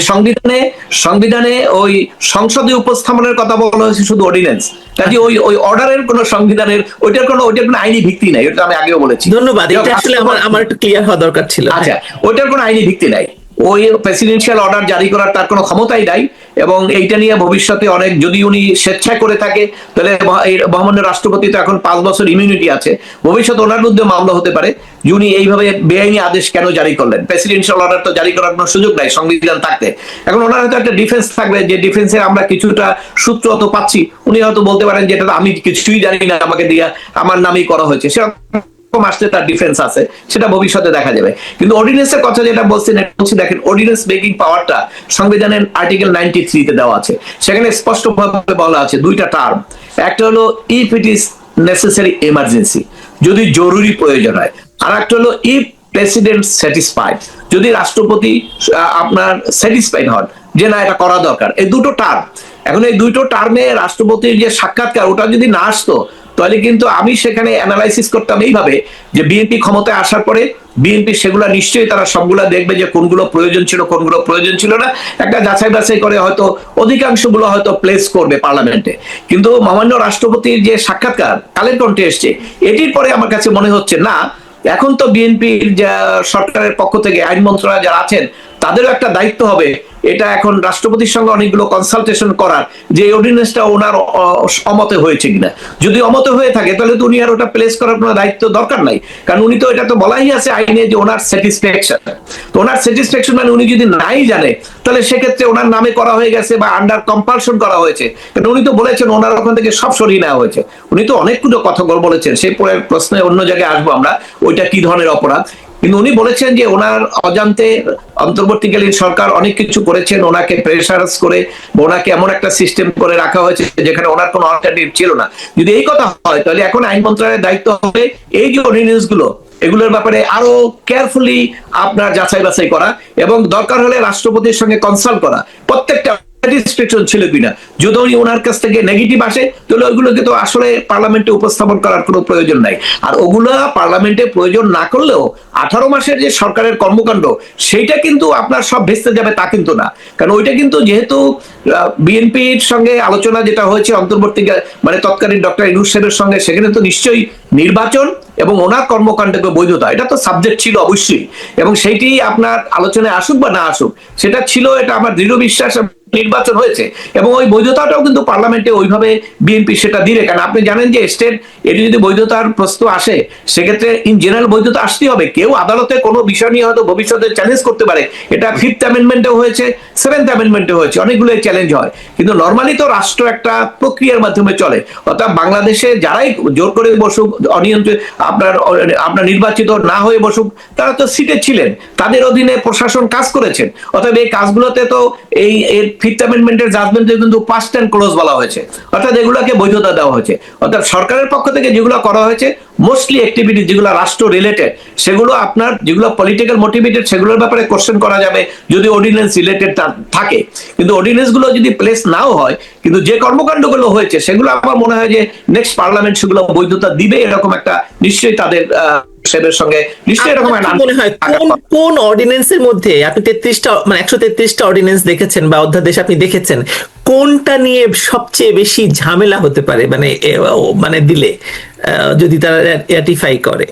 সংবিধানে ওই সংসদে উপস্থাপনের কথা বলা হয়েছে শুধু অর্ডিন্যান্স, কাজে ওই অর্ডারের কোন সংবিধানের ওইটার কোনো আইনি ভিত্তি নাই, ওটা আমি আগেও বলেছি। ধন্যবাদ, এটা আসলে আমার একটু ক্লিয়ার হওয়া দরকার ছিল। আচ্ছা, ওইটার কোনো আইনি ভিত্তি নাই, ওই প্রেসিডেন্সিয়াল অর্ডার জারি করার তার কোনো ক্ষমতাই নাই, এবং এইটা নিয়ে ভবিষ্যতে অনেক, যদি উনি স্বেচ্ছায় করে থাকে তাহলে মহামান্য রাষ্ট্রপতি তো এখন 5 বছর ইমিউনিটি আছে, ভবিষ্যতে ওনার বিরুদ্ধে মামলা হতে পারে যে উনি এইভাবে বেআইনি আদেশ কেন জারি করলেন। প্রেসিডেন্সিয়াল অর্ডার তো জারি করার কোনো সুযোগ নাই সংবিধান থাকতে। এখন ওনার হয়তো একটা ডিফেন্স থাকবে, যে ডিফেন্সের আমরা কিছুটা সূত্র হয়তো পাচ্ছি, উনি হয়তো বলতে পারেন যে এটা আমি কিছুই জানি না, আমাকে দিয়ে আমার নামেই করা হয়েছে, সেটা আসলে তার ডিফেন্স আছে, সেটা ভবিষ্যতে দেখা যাবে। কিন্তু অর্ডিন্যান্সের কথা যেটা বলছেন, দেখেন অর্ডিন্যান্স মেকিং পাওয়ারটা সংবিধানের আর্টিকেল 93 তে দেওয়া আছে, সেখানে স্পষ্টভাবে বলা আছে দুইটা টার্ম, একটা হলো if it is necessary emergency, যদি জরুরি প্রয়োজন হয়, আর একটা হলো ইফ প্রেসিডেন্ট স্যাটিসফাইড, যদি রাষ্ট্রপতি আপনার স্যাটিসফাইড হন যে না এটা করা দরকার। এই দুটো টার্ম, এখন এই দুটো টার্মে রাষ্ট্রপতির যে সাক্ষাৎকার ওটা যদি না আসতো তাহলে কিন্তু আমি সেখানে অ্যানালাইসিস করতাম এইভাবে যে বিএনপি ক্ষমতায় আসার পরে বিএনপি সেগুলা নিশ্চয়ই তারা সবগুলা দেখবে যে কোনগুলো প্রয়োজন ছিল কোনগুলো প্রয়োজন ছিল না, একটা যাচাই বাছাই করে হয়তো অধিকাংশগুলো হয়তো প্লেস করবে পার্লামেন্টে। কিন্তু মহামান্য রাষ্ট্রপতির যে সাক্ষাৎকার কালের কণ্ঠে এসছে, এটির পরে আমার কাছে মনে হচ্ছে না, এখন তো বিএনপির সরকারের পক্ষ থেকে আইন মন্ত্রণালয় যারা আছেন তাদেরও একটা দায়িত্ব হবে এটা এখন রাষ্ট্রপতির সঙ্গে অনেকগুলো কনসালটেশন করার, যে এই অর্ডিন্যান্সটা ওনার অমতে হয়েছে কিনা। যদি অমতে হয়ে থাকে তাহলে তো উনি আর ওটা প্লেস করার কোনো দায়িত্ব দরকার নাই, কারণ উনি তো এটা তো বলাই আছে আইনে যে ওনার স্যাটিসফ্যাকশন। তো ওনার স্যাটিসফ্যাকশন মানে উনি যদি নাই জানে তাহলে সেক্ষেত্রে ওনার নামে করা হয়ে গেছে বা আন্ডার কম্পালশন করা হয়েছে, কারণ উনি তো বলেছেন ওনার ওখান থেকে সব সরিয়ে নেওয়া হয়েছে। উনি তো অনেকগুলো কথা বলেছেন, সেই প্রশ্নে অন্য জায়গায় আসবো আমরা, ওইটা কি ধরনের অপরাধ। কিন্তু উনি বলেছেন যে ওনার অজান্তে অন্তর্বর্তীকালীন সরকার অনেক কিছু করেছেন, ওনাকে প্রেসারাইজ করে ওনাকে এমন একটা সিস্টেম করে রাখা হয়েছে যেখানে ওনার কোনো অল্টারনেটিভ ছিল না। যদি এই কথা হয় তাহলে এখন আইন মন্ত্রণালয়ের দায়িত্ব হবে এই যে অর্ডিন্যান্স গুলো, এগুলোর ব্যাপারে আরো কেয়ারফুলি আপনার যাচাই বাছাই করা, এবং দরকার হলে রাষ্ট্রপতির সঙ্গে কনসাল্ট করা প্রত্যেকটা স্যাটিসফ্যাকশন ছিল কিনা। যদি উনি ওনার কাছ থেকে নেগেটিভ আসে তাহলে ওইগুলোকে তো আসলে পার্লামেন্টে উপস্থাপন করার কোনো প্রয়োজন নাই। আর ওগুলো পার্লামেন্টে প্রয়োজন না করলেও 18 মাসের যে সরকারের কর্মকাণ্ড সেইটা কিন্তু আপনার সব ভেস্তে যাবে তা কিন্তু না, কারণ ওইটা কিন্তু যেহেতু বিএনপির সঙ্গে আলোচনা যেটা হয়েছে অন্তর্বর্তী মানে তৎকালীন ডক্টর ইউনূস সাহেবের সঙ্গে, সেখানে তো নিশ্চয়ই নির্বাচন এবং ওনার কর্মকাণ্ডকে বৈধতা, এটা তো সাবজেক্ট ছিল অবশ্যই, এবং সেইটি আপনার আলোচনায় আসুক বা না আসুক, সেটা ছিল, এটা আমার দৃঢ় বিশ্বাস। নির্বাচন হয়েছে এবং ওই বৈধতাটাও কিন্তু পার্লামেন্টে ওইভাবে বিএনপি সেটা দিবে, কারণ আপনি জানেন যে স্টেট এটি যদি বৈধতার প্রশ্ন আসে, সেক্ষেত্রে ইন জেনারেল বৈধতা আসতেই হবে। কেউ আদালতে কোনো বিষয় নিয়ে হয়তো ভবিষ্যতে চ্যালেঞ্জ করতে পারে, এটা 5th অ্যামেন্ডমেন্টেও হয়েছে, 7th অ্যামেন্ডমেন্টে হয়েছে, অনেকগুলো চ্যালেঞ্জ হয়, কিন্তু নর্মালি তো রাষ্ট্র একটা প্রক্রিয়ার মাধ্যমে চলে। অর্থাৎ বাংলাদেশে যারাই জোর করে বসুক, অনিয়ন্ত্রিত আপনার নির্বাচিত না হয়ে বসুক, তারা তো সিটে ছিলেন, তাদের অধীনে প্রশাসন কাজ করেছেন। অর্থাৎ এই কাজগুলোতে তো এই এর 5th অ্যামেন্ডমেন্টের জাজমেন্টে কিন্তু পাস্ট এন্ড ক্লোজ বলা হয়েছে, অর্থাৎ এগুলোকে বৈধতা দেওয়া হয়েছে। অর্থাৎ সরকারের পক্ষ থেকে যেগুলো করা হয়েছে মোস্টলি অ্যাক্টিভিটি যেগুলো রাষ্ট্র রিলেটেড, সেগুলো আপনার যেগুলো পলিটিক্যাল মোটিভেটেড, সেগুলোর ব্যাপারে কোশ্চেন করা যাবে যদি অর্ডিন্যান্স রিলেটেড থাকে। কিন্তু অর্ডিন্যান্স গুলো যদি প্লেস নাও হয়, কিন্তু যে কর্মকাণ্ডগুলো হয়েছে সেগুলো আমার মনে হয় যে নেক্সট পার্লামেন্ট সেগুলো বৈধতা দিবে, এরকম একটা নিশ্চয়ই তাদের সেদের সঙ্গে নিশ্চয়ই এরকম একটা মনে হয় কোন অর্ডিন্যান্সের মধ্যে আপনি 33টা মানে 133টা অর্ডিন্যান্স দেখেছেন বা অধ্যাদেশ আপনি দেখেছেন, কোনটা নিয়ে সবচেয়ে বেশি ঝামেলা হতে পারে মানে মানে দিলে যদি তারা র্যাটিফাই করে?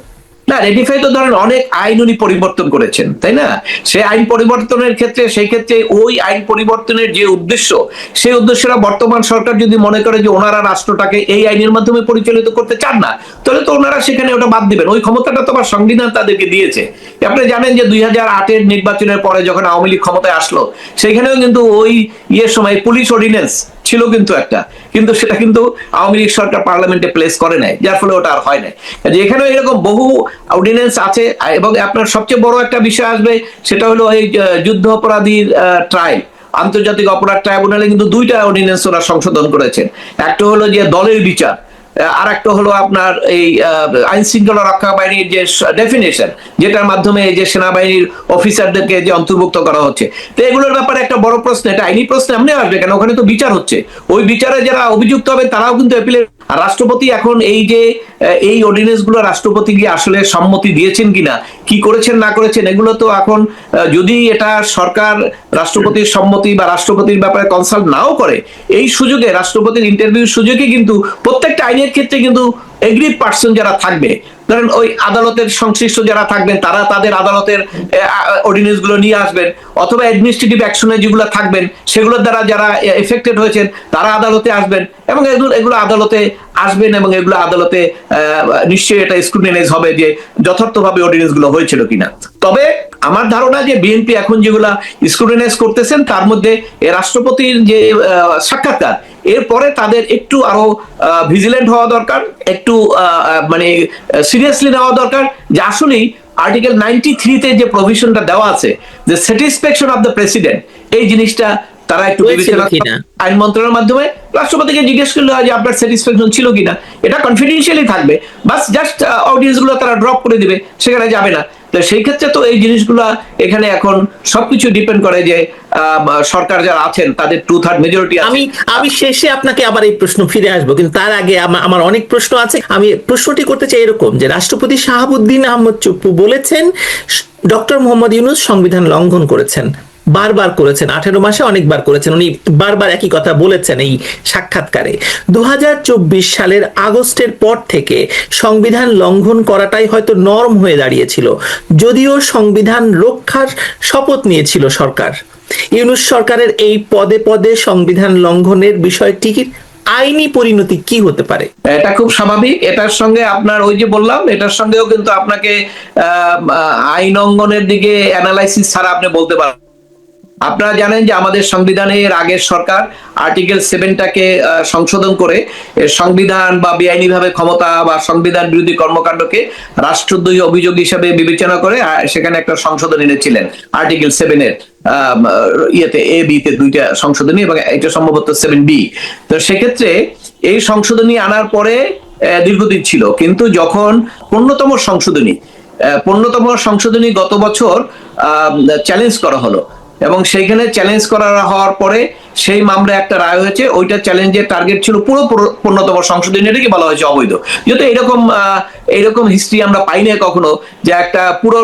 না, রেটিফাই তো ধরেন অনেক আইন উনি পরিবর্তন করেছেন, তাই না? সেই আইন পরিবর্তনের ক্ষেত্রে সেই ক্ষেত্রে ওই আইন পরিবর্তনের যে উদ্দেশ্য, সেই উদ্দেশ্যটা বর্তমান সরকার যদি মনে করে যে ওনারা রাষ্ট্রটাকে এই আইনের মাধ্যমে পরিচালিত করতে চান না, তাহলে তো ওনারা সেখানে ওটা বাদ দিবেন। ওই ক্ষমতাটা তো আবার সংবিধান তাদেরকে দিয়েছে। আপনি জানেন যে 2008-এর নির্বাচনের পরে যখন আওয়ামী লীগ ক্ষমতায় আসলো, সেখানেও কিন্তু ওই সময় পুলিশ অর্ডিন্যান্স ছিল কিন্তু একটা, কিন্তু সেটা কিন্তু আওয়ামী লীগ সরকার পার্লামেন্টে প্লেস করে নাই, যার ফলে ওটা আর হয় নাই। এখানেও এরকম বহু অর্ডিন্যান্স আছে। এবং আপনার সবচেয়ে বড় একটা বিষয় আসবে, সেটা হলো এই যুদ্ধ অপরাধীর ট্রায়াল, আন্তর্জাতিক অপরাধ ট্রাইব্যুনালে কিন্তু 2টা অর্ডিন্যান্স ওরা সংশোধন করেছেন। একটা হলো যে দলের বিচার, আর একটা হলো আপনার এই আইন শৃঙ্খলা রক্ষা বাহিনীর যে ডেফিনেশন, যেটার মাধ্যমে এই যে সেনাবাহিনীর অফিসারদেরকে যে অন্তর্ভুক্ত করা হচ্ছে। তো এগুলোর ব্যাপারে একটা বড় প্রশ্ন, এটা আইনি প্রশ্ন এমনি আসবে, কেন ওখানে তো বিচার হচ্ছে, ওই বিচারে যারা অভিযুক্ত হবে তারাও কিন্তু অ্যাপিলের। আর রাষ্ট্রপতি এখন এই যে এই অর্ডিন্যান্স গুলো রাষ্ট্রপতি গিয়ে আসলে সম্মতি দিয়েছেন কিনা, কি করেছেন না করেছেন, এগুলো তো এখন যদি এটা সরকার রাষ্ট্রপতির সম্মতি বা রাষ্ট্রপতির ব্যাপারে কনসাল্ট নাও করে, এই সুযোগে রাষ্ট্রপতির ইন্টারভিউর সুযোগে কিন্তু প্রত্যেকটা আইনের ক্ষেত্রে কিন্তু এগ্রিড পার্সন যারা থাকবে, ধরেন ওই আদালতের সংশ্লিষ্ট যারা থাকবেন, তারা তাদের আদালতের অর্ডিন্যান্স গুলো নিয়ে আসবেন, অথবা অ্যাডমিনিস্ট্রেটিভ অ্যাকশনে যেগুলো থাকবেন সেগুলোর দ্বারা যারা এফেক্টেড হয়েছেন তারা আদালতে আসবেন, এবং এগুলো আদালতে আসবেন, এবং এগুলো আদালতে নিশ্চয়ই এটা স্ক্রুটিনাইজ হবে যে যথার্থভাবে অর্ডিন্যান্স গুলো হয়েছিল কিনা। তবে আমার ধারণা যে বিএনপি এখন যেগুলা স্ক্রুটিনাইজ করতেছেন, তার মধ্যে রাষ্ট্রপতির যে সাক্ষাৎকার, এরপরে তাদের একটু আরো ভিজিলেন্ট হওয়া দরকার, একটু মানে সিরিয়াসলি নেওয়া দরকার, যে আসলেই আর্টিকেল 93-তে যে প্রভিশনটা দেওয়া আছে, যে স্যাটিসফ্যাকশন অফ দ্য প্রেসিডেন্ট, এই জিনিসটা তারা একটু বিবেচনা আইন মন্ত্রণালয়ের মাধ্যমে রাষ্ট্রপতিকে জিজ্ঞেস করলে হয় যে আপনার স্যাটিসফ্যাকশন ছিল কিনা, এটা কনফিডেন্সিয়ালি থাকবে, বাস জাস্ট অডিয়েন্স গুলো তারা ড্রপ করে দিবে, সেখানে যাবে না। তো সেই ক্ষেত্রে তো এই জিনিসগুলা এখানে এখন সবকিছু ডিপেন্ড করে যে সরকার যারা আছেন তাদের 2/3 মেজরিটি। আমি শেষে আপনাকে আবার এই প্রশ্ন ফিরে আসবো, কিন্তু তার আগে আমার অনেক প্রশ্ন আছে। আমি প্রশ্নটি করতে চাই এরকম, যে রাষ্ট্রপতি শাহাবুদ্দিন আহমদ চুপ্পু বলেছেন ডক্টর মোহাম্মদ ইউনূস সংবিধান লঙ্ঘন করেছেন, বারবার করেছেন, 18 মাসে অনেকবার করেছেন, উনি বারবার একই কথা বলেছেন এই সাক্ষাৎকারে। 2024 সালের আগস্টের পর থেকে সংবিধান লঙ্ঘন করাটাই হয়তো নরম হয়ে দাঁড়িয়েছিল, যদিও সংবিধান রক্ষার শপথ নিয়েছিল সরকার। ইউনূস সরকারের এই পদে পদে সংবিধান লঙ্ঘনের বিষয়টি আইনি পরিণতি কি হতে পারে? এটা খুব স্বাভাবিক। এটার সঙ্গে আপনার ওই যে বললাম, এটার সঙ্গেও কিন্তু আপনাকে আইন অঙ্গনের দিকে অ্যানালাইসিস ছাড়া আপনি বলতে পারেন। আপনারা জানেন যে আমাদের সংবিধানের আগের সরকার আর্টিকেল 7টাকে সংশোধন করে সংবিধান বা বেআইনিভাবে ক্ষমতা বা সংবিধান বিরোধী কর্মকাণ্ডকে রাষ্ট্রদ্রোহী অভিযোগ হিসাবে বিবেচনা করে সেখানে একটা সংশোধন এনেছিলেন আর্টিকেল 7-এর ইয়েতে এ বি তে 2টা সংশোধনী, এবং এটা সম্ভবত 7B। তো সেক্ষেত্রে এই সংশোধনী আনার পরে দীর্ঘদিন ছিল, কিন্তু যখন 15তম সংশোধনী গত বছর চ্যালেঞ্জ করা হলো, এবং সেইখানে চ্যালেঞ্জ করা হওয়ার পরে সেই মামলায় একটা রায় হয়েছে, ওইটা চ্যালেঞ্জের টার্গেট ছিল পুরো 15তম সংশোধনী, এটাকে বলা হয়েছে অবৈধ। যেহেতু এরকম হিস্ট্রি আমরা পাই না কখনো, যে একটা পুরো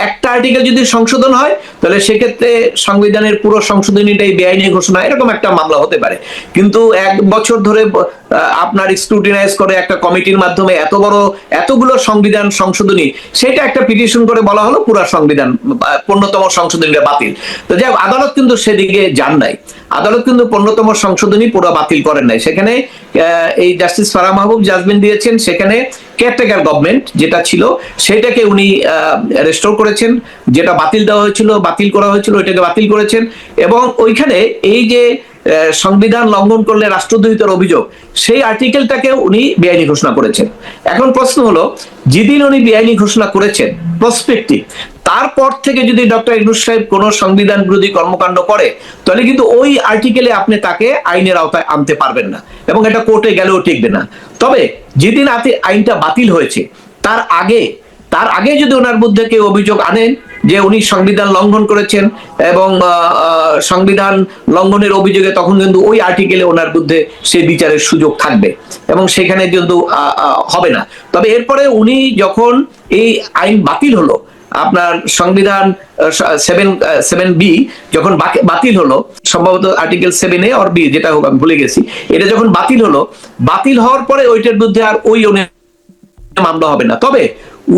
একটা আর্টিকেল যদি সংশোধন হয় তাহলে সেক্ষেত্রে সংবিধানের পুরো সংশোধনীটাই বেআইনি ঘোষণা, এরকম একটা মামলা হতে পারে। কিন্তু 1 বছর ধরে আপনার স্ক্রুটিনাইজ করে একটা কমিটির মাধ্যমে এতগুলো সংবিধান সংশোধনী, সেটা একটা পিটিশন করে বলা হলো পুরো সংবিধান 15তম সংশোধনীটা বাতিল। তো যাই হোক, আদালত কিন্তু সেদিকে যান নাই। আদালত কিন্তু 15তম সংশোধনী পুরো বাতিল করেন নাই। সেখানে এই জাস্টিস ফারাহ মাহবুব জাজমেন্ট দিয়েছেন, সেখানে কেয়ারটেকার গভর্নমেন্ট যেটা ছিল সেটাকে উনি রেস্টোর করেছেন, যেটা বাতিল করা হয়েছিল ওইটাকে বাতিল করেছেন। এবং ওইখানে এই যে সংবিধান লঙ্ঘন করলে রাষ্ট্রদ্রোহিতার অভিযোগ, সেই আর্টিকেলটাকে উনি বেআইনি ঘোষণা করেছেন। এখন প্রশ্ন হলো, যেদিন উনি বেআইনি ঘোষণা করেছেন প্রসপেক্টিভ, তারপর থেকে যদি ডক্টর ইউনূস সাহেব কোন সংবিধান বিরোধী কর্মকাণ্ড করে, তাহলে কিন্তু ওই আর্টিকেলে আপনি তাকে আইনের আওতায় আনতে পারবেন না, এবং এটা কোর্টে গেলেও টিকবে না। তবে যেদিন আইনটা বাতিল হয়েছে তার আগে যদি ওনার বিরুদ্ধে কেউ অভিযোগ আনেন যে উনি সংবিধান লঙ্ঘন করেছেন, এবং সংবিধান লঙ্ঘনের অভিযোগে, তখন কিন্তু ওই আর্টিকেলে ওনার বিরুদ্ধে সেই বিচারের সুযোগ থাকবে, এবং সেখানে কিন্তু হবে না। তবে এরপরে উনি যখন এই আইন বাতিল হলো, আপনার সংবিধান 7B যখন বাতিল হলো, সম্ভবত আর্টিকেল 7A অর বি, যেটা হোক আমি ভুলে গেছি, এটা যখন বাতিল হওয়ার পরে ওইটার বিরুদ্ধে আর ওই মামলা হবে না। তবে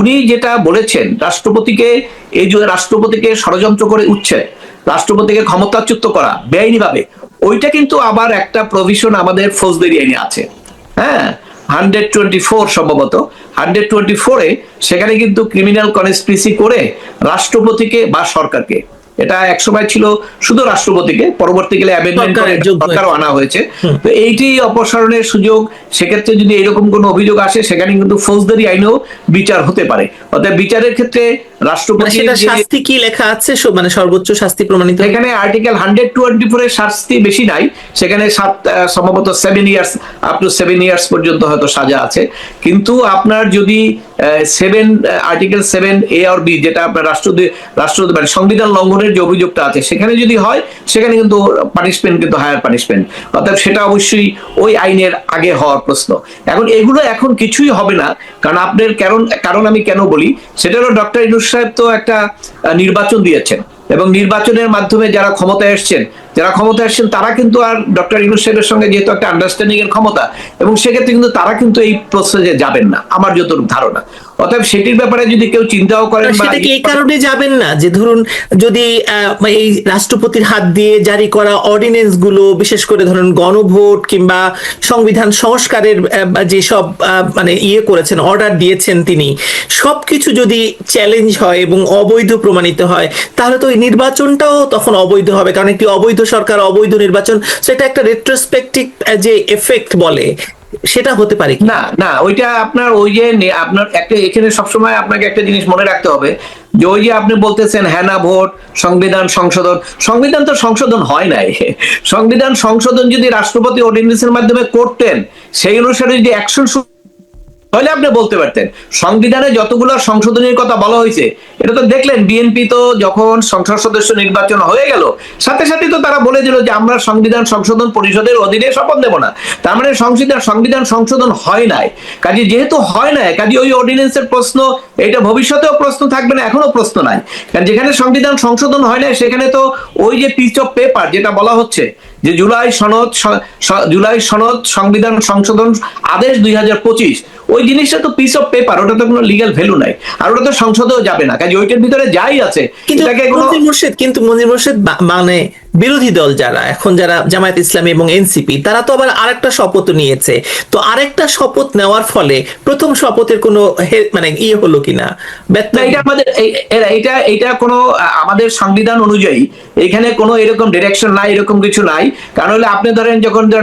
উনি যেটা বলেছেন, রাষ্ট্রপতিকে ষড়যন্ত্র করে উচ্ছেদ, রাষ্ট্রপতিকে ক্ষমতাচ্যুত করা বেআইনিভাবে, ওইটা কিন্তু আবার একটা প্রভিশন আমাদের ফৌজদারি আইনে আছে। হ্যাঁ, 124 সম্ভবত 124-এ সেখানে কিন্তু ক্রিমিনাল কনস্পিরেসি করে রাষ্ট্রপতিকে বা সরকারকে, এটা একসময় ছিল শুধু রাষ্ট্রপতিকে, পরবর্তীকালে অ্যামেন্ডমেন্ট করে সরকারও আনা হয়েছে। তো এইটি অপসারণের সুযোগ, সেক্ষেত্রে যদি এরকম কোনো অভিযোগ আসে, সেখানে কিন্তু ফৌজদারি আইনেও বিচার হতে পারে। অর্থাৎ বিচারের ক্ষেত্রে রাষ্ট্রপতি, শাস্তি কি লেখা আছে, মানে সর্বোচ্চ শাস্তি প্রমাণিত? এখানে আর্টিকেল 124 এর শাস্তি বেশি নাই, সেখানে সম্ভবত 7 ইয়ার্স আপ টু 7 ইয়ার্স পর্যন্ত হয়তো সাজা আছে। কিন্তু আপনার যদি আর্টিকেল 7A আর বি, যেটা আপনার রাষ্ট্র সংবিধান লঙ্ঘনের যে অভিযোগটা আছে, সেখানে যদি হয়, সেখানে কিন্তু পানিশমেন্ট কিন্তু হায়ার পানিশমেন্ট, অর্থাৎ সেটা অবশ্যই ওই আইনের আগে হওয়ার প্রশ্ন। এগুলো এখন কিছুই হবে না, কারণ কারণ আমি কেন বলি, সেটা হলো ডক্টর ইউনূস সাহেব তো একটা নির্বাচন দিয়েছেন, এবং নির্বাচনের মাধ্যমে যারা ক্ষমতায় এসছেন তারা কিন্তু আর ডক্টর ইউনূস সাহেবের সঙ্গে যেহেতু একটা আন্ডারস্ট্যান্ডিং এর ক্ষমতা, এবং সেক্ষেত্রে কিন্তু তারা কিন্তু এই প্রসেসে যাবেন না, আমার যতটুকু ধারণা। অতএব সেটির ব্যাপারে যদি কেউ চিন্তাও করেন, সেটা কি এই কারণে যাবেন না যে ধরুন যদি এই রাষ্ট্রপতির হাত দিয়ে জারি করা অর্ডিন্যান্স গুলো, বিশেষ করে ধরুন গণভোট কিংবা সংবিধান সংস্কারের যেসব মানে করেছেন, অর্ডার দিয়েছেন তিনি, সবকিছু যদি চ্যালেঞ্জ হয় এবং অবৈধ প্রমাণিত হয়, তাহলে তো এই নির্বাচনটাও তখন অবৈধ হবে, কারণ একটি অবৈধ সরকার, অবৈধ নির্বাচন, সেটা একটা রেট্রোস্পেক্টিভ যে এফেক্ট বলে, সেটা হতে পারে না ওইটা আপনার আপনার একটা, এখানে সবসময় আপনাকে একটা জিনিস মনে রাখতে হবে, যে ওই যে আপনি বলতেছেন হ্যাঁ না ভোট, সংবিধান তো সংশোধন হয় নাই। সংবিধান সংশোধন যদি রাষ্ট্রপতি অর্ডিন্যান্সের মাধ্যমে করতেন, সেই অনুসারে যদি অ্যাকশন, তাহলে আপনি বলতে পারতেন। সংবিধানে যতগুলো সংশোধনের কথা বলা হয়েছে, এটা তো দেখলেন, বিএনপি তো যখন সংসদ সদস্য নির্বাচন হয়ে গেল, সাথে সাথে তো তারা বলে দিল যে আমরা সংবিধান সংশোধন পরিষদের অধীনে শপথ নেব না। তার মানে সংবিধান সংশোধন হয় নাই। কাজে যেহেতু হয় নাই, কাজে ওই অর্ডিন্যান্সের প্রশ্ন, এটা ভবিষ্যতেও প্রশ্ন থাকবে না, এখনো প্রশ্ন নাই। কারণ যেখানে সংবিধান সংশোধন হয় নাই, সেখানে তো ওই যে পিস অফ পেপার যেটা বলা হচ্ছে, যে জুলাই সনদ সংবিধান সংশোধন আদেশ 2025, ওই জিনিসটা তো পিস অফ পেপার, ওটা তো কোনো লিগ্যাল ভ্যালু নাই, আর ওটা তো সংসদেও যাবে না। কাজে ওইটার ভিতরে যাই আছে, কিন্তু মনির মোর্শেদ মানে বিরোধী দল যারা এখন, যারা জামায়াত ইসলামী এবং এনসিপি, তারা তো আবার আরেকটা শপথ নিয়েছে। তো আরেকটা শপথ নেওয়ার ফলে প্রথম শপথের কোনো মানে হলো কিনা, এটা আমাদের এটা কোনো আমাদের সংবিধান অনুযায়ী এখানে কোনো এরকম ডিরেকশন নাই, এরকম কিছু নাই। কারণ হলে আপনি ধরেন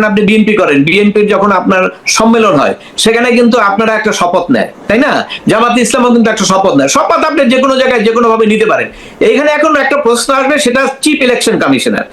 আপনি বিএনপি করেন, বিএনপির যখন আপনার সম্মেলন হয়, সেখানে কিন্তু আপনারা একটা শপথ নেয়, তাই না? জামাত ইসলামও কিন্তু একটা শপথ নেয়। শপথ আপনি যে কোনো জায়গায় যে কোনো ভাবে নিতে পারেন। এইখানে এখন একটা প্রশ্ন আসবে, সেটা চিফ ইলেকশন কমিশনার।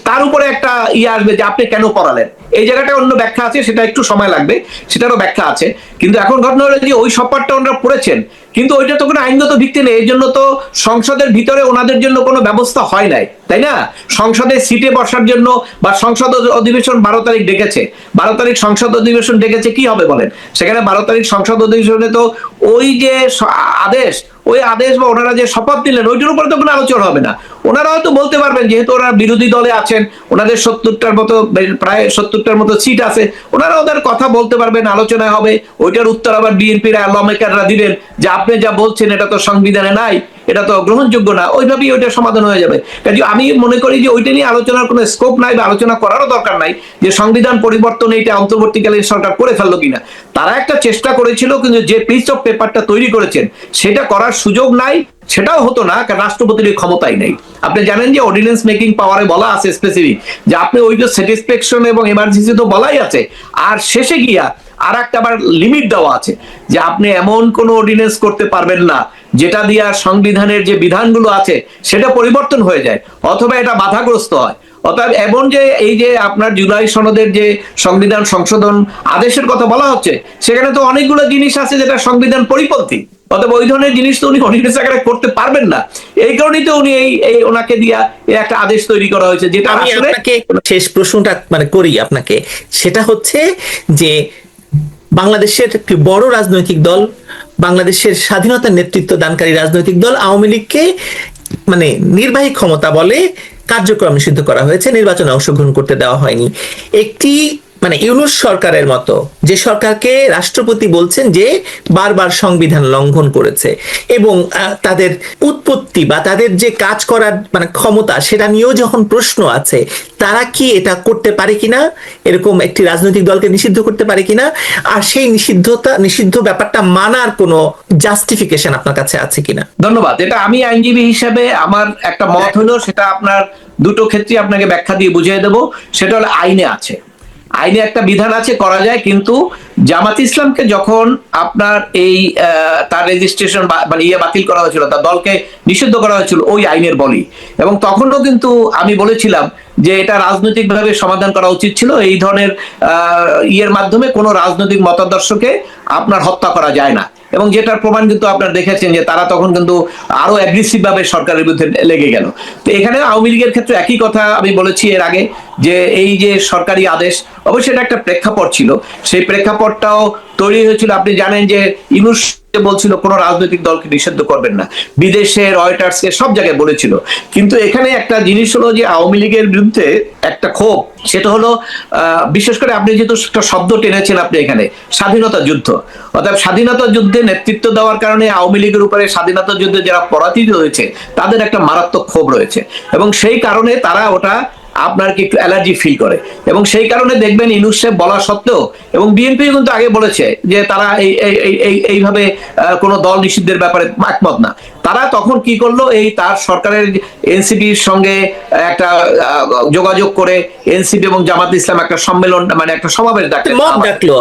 তার উপরে একটা ইয়ে আসবে যে আপনি কেন পড়ালেন। এই জায়গাটা অন্য ব্যাখ্যা আছে, সেটা একটু সময় লাগবে, সেটারও ব্যাখ্যা আছে। কিন্তু এখন ঘটনা হলো যে ওই সব পাঠটা ওনারা পড়েছেন, কিন্তু ওইটা তো কোনো আইনগত ভিত্তি নেই। এই জন্য তো সংসদের ভিতরে ওনাদের জন্য কোনো ব্যবস্থা হয় নাই, তাই না? সংসদে সিটে বসার জন্য বা সংসদ অধিবেশন 12 তারিখ ডেকেছে, 12 তারিখ সংসদ অধিবেশন ডেকেছে, কি হবে বলেন? সেখানে 12 তারিখ সংসদ অধিবেশনে তো ওই যে আদেশ, ওই আদেশ বা ওনারা যে শপথ নিলেন ওইটার উপরে তো কোনো আলোচনা হবে না। ওনারা হয়তো বলতে পারবেন, যেহেতু ওনারা বিরোধী দলে আছেন, ওনাদের 70টার মতো, প্রায় 70টার মতো সিট আছে, ওনারা ওদের কথা বলতে পারবেন, আলোচনা হবে। ওইটার উত্তর আবার বিএনপির লমেকাররা দিবেন যে আপনি যা বলছেন এটা তো সংবিধানে নাই, এটা তো গ্রহণযোগ্য না, ওইভাবেই ওইটা সমাধান হয়ে যাবে। কাজে আমি মনে করি যে ওইটা নিয়ে আলোচনার কোনো স্কোপ নাই বা আলোচনা করারও দরকার নাই যে সংবিধান পরিবর্তন এইটা অন্তর্বর্তীকালীন সরকার করে ফেললো কিনা। তারা একটা চেষ্টা করেছিল, কিন্তু যে পিস অফ পেপারটা তৈরি করেছেন সেটা করার সুযোগ নাই, সেটাও হতো না, কারণ রাষ্ট্রপতির ক্ষমতাই নেই। আপনি জানেন যে অর্ডিন্যান্স মেকিং পাওয়ারে বলা আছে স্পেসিফিক যে আপনি ওই যে স্যাটিসফ্যাকশন এবং এমার্জেন্সি তো বলাই আছে, আর শেষে গিয়া আর একটা আবার লিমিট দেওয়া আছে যে আপনি এমন কোন অর্ডিন্যান্স করতে পারবেন না যেটা দিয়া সংবিধানের যে বিধানগুলো আছে সেটা পরিবর্তন হয়ে যায় অথবা এটা বাধাগ্রস্ত হয়। অর্থাৎ এমন যে এই যে আপনার জুলাই সনদের যে সংবিধান সংশোধন আদেশের কথা বলা হচ্ছে, সেখানে তো অনেকগুলো জিনিস আছে যেটা সংবিধান পরিপন্থী। অথবা ওই ধরনের জিনিস তো উনি অর্ডিন্যান্স আকারে করতে পারবেন না। এই কারণেই তো উনি এই ওনাকে দিয়া একটা আদেশ তৈরি করা হয়েছে, যেটা আমি আসলে আপনাকে শেষ প্রশ্নটা মানে করি আপনাকে, সেটা হচ্ছে যে বাংলাদেশের একটি বড় রাজনৈতিক দল, বাংলাদেশের স্বাধীনতার নেতৃত্ব দানকারী রাজনৈতিক দল আওয়ামী লীগকে মানে নির্বাহী ক্ষমতা বলে কার্যক্রম নিষিদ্ধ করা হয়েছে, নির্বাচনে অংশগ্রহণ করতে দেওয়া হয়নি। একটি মানে ইউনূস সরকারের মতো যে সরকারকে রাষ্ট্রপতি বলছেন যে বারবার সংবিধান লঙ্ঘন করেছে এবং তাদের উৎপত্তি বা তাদের যে কাজ করার মানে ক্ষমতা সেটা নিয়েও যখন প্রশ্ন আছে, তারা কি এটা করতে পারে কিনা, এরকম একটি রাজনৈতিক দলকে নিষিদ্ধ করতে পারে কিনা, আর সেই নিষিদ্ধ ব্যাপারটা মানার কোনো জাস্টিফিকেশন আপনার কাছে আছে কিনা? ধন্যবাদ। এটা আমি আইনজীবী হিসেবে আমার একটা মত হলো, সেটা আপনার দুটো ক্ষেত্রে আপনাকে ব্যাখ্যা দিয়ে বুঝিয়ে দেবো। সেটা হলো আইনে আছে, আইনে একটা বিধান আছে করা যায়, কিন্তু জামাত ইসলামকে যখন আপনার এই তার রেজিস্ট্রেশন মানে ইয়ে বাতিল করা হয়েছিল, তার দলকে নিষিদ্ধ করা হয়েছিল ওই আইনের বলি, এবং তখনও কিন্তু আমি বলেছিলাম যে এটা রাজনৈতিকভাবে সমাধান করা উচিত ছিল। এই ধরনের ইয়ের মাধ্যমে কোনো রাজনৈতিক মতাদর্শকে আপনার হত্যা করা যায় না, এবং যেটার প্রমাণ কিন্তু আপনারা দেখেছেন যে তারা তখন কিন্তু আরো অ্যাগ্রেসিভ ভাবে সরকারের বিরুদ্ধে লেগে গেল। তো এখানে আওয়ামী লীগের ক্ষেত্রে একই কথা আমি বলেছি এর আগে, যে এই যে সরকারি আদেশ, অবশ্যই এটা একটা প্রেক্ষাপট ছিল, সেই প্রেক্ষাপটটাও তৈরি হয়েছিল। আপনি জানেন যে ইউনূস বলছিল কোন রাজনৈতিক দলকে নিষিদ্ধ করবেন না, বিদেশে রয়টার্সকে সব জায়গায় বলেছিল। কিন্তু এখানে একটা জিনিস হলো যে আওয়ামী লীগের বিরুদ্ধে একটা ক্ষোভ, সেটা হলো বিশেষ করে আপনি যেহেতু একটা শব্দ টেনেছেন আপনি এখানে, স্বাধীনতা যুদ্ধ। অর্থাৎ স্বাধীনতা যুদ্ধে নেতৃত্ব দেওয়ার কারণে আওয়ামী লীগের উপরে স্বাধীনতা যুদ্ধে যারা পরাজিত হয়েছে তাদের একটা মারাত্মক ক্ষোভ রয়েছে, এবং সেই কারণে তারা ওটা আপনার কি একটু অ্যালার্জি ফিল করে, এবং সেই কারণে দেখবেন ইউনূস সাহেব বলা সত্ত্বেও, এবং বিএনপি কিন্তু আগে বলেছে যে তারা এইভাবে কোন দল নিষিদ্ধের ব্যাপারে একমত না। তারা তখন কি করলো, এই তার সরকারের এনসিপির সঙ্গে একটা যোগাযোগ করে এনসিপি এবং জামাত ইসলাম একটা সম্মেলন মানে একটা সমাবেশ ডাকলো,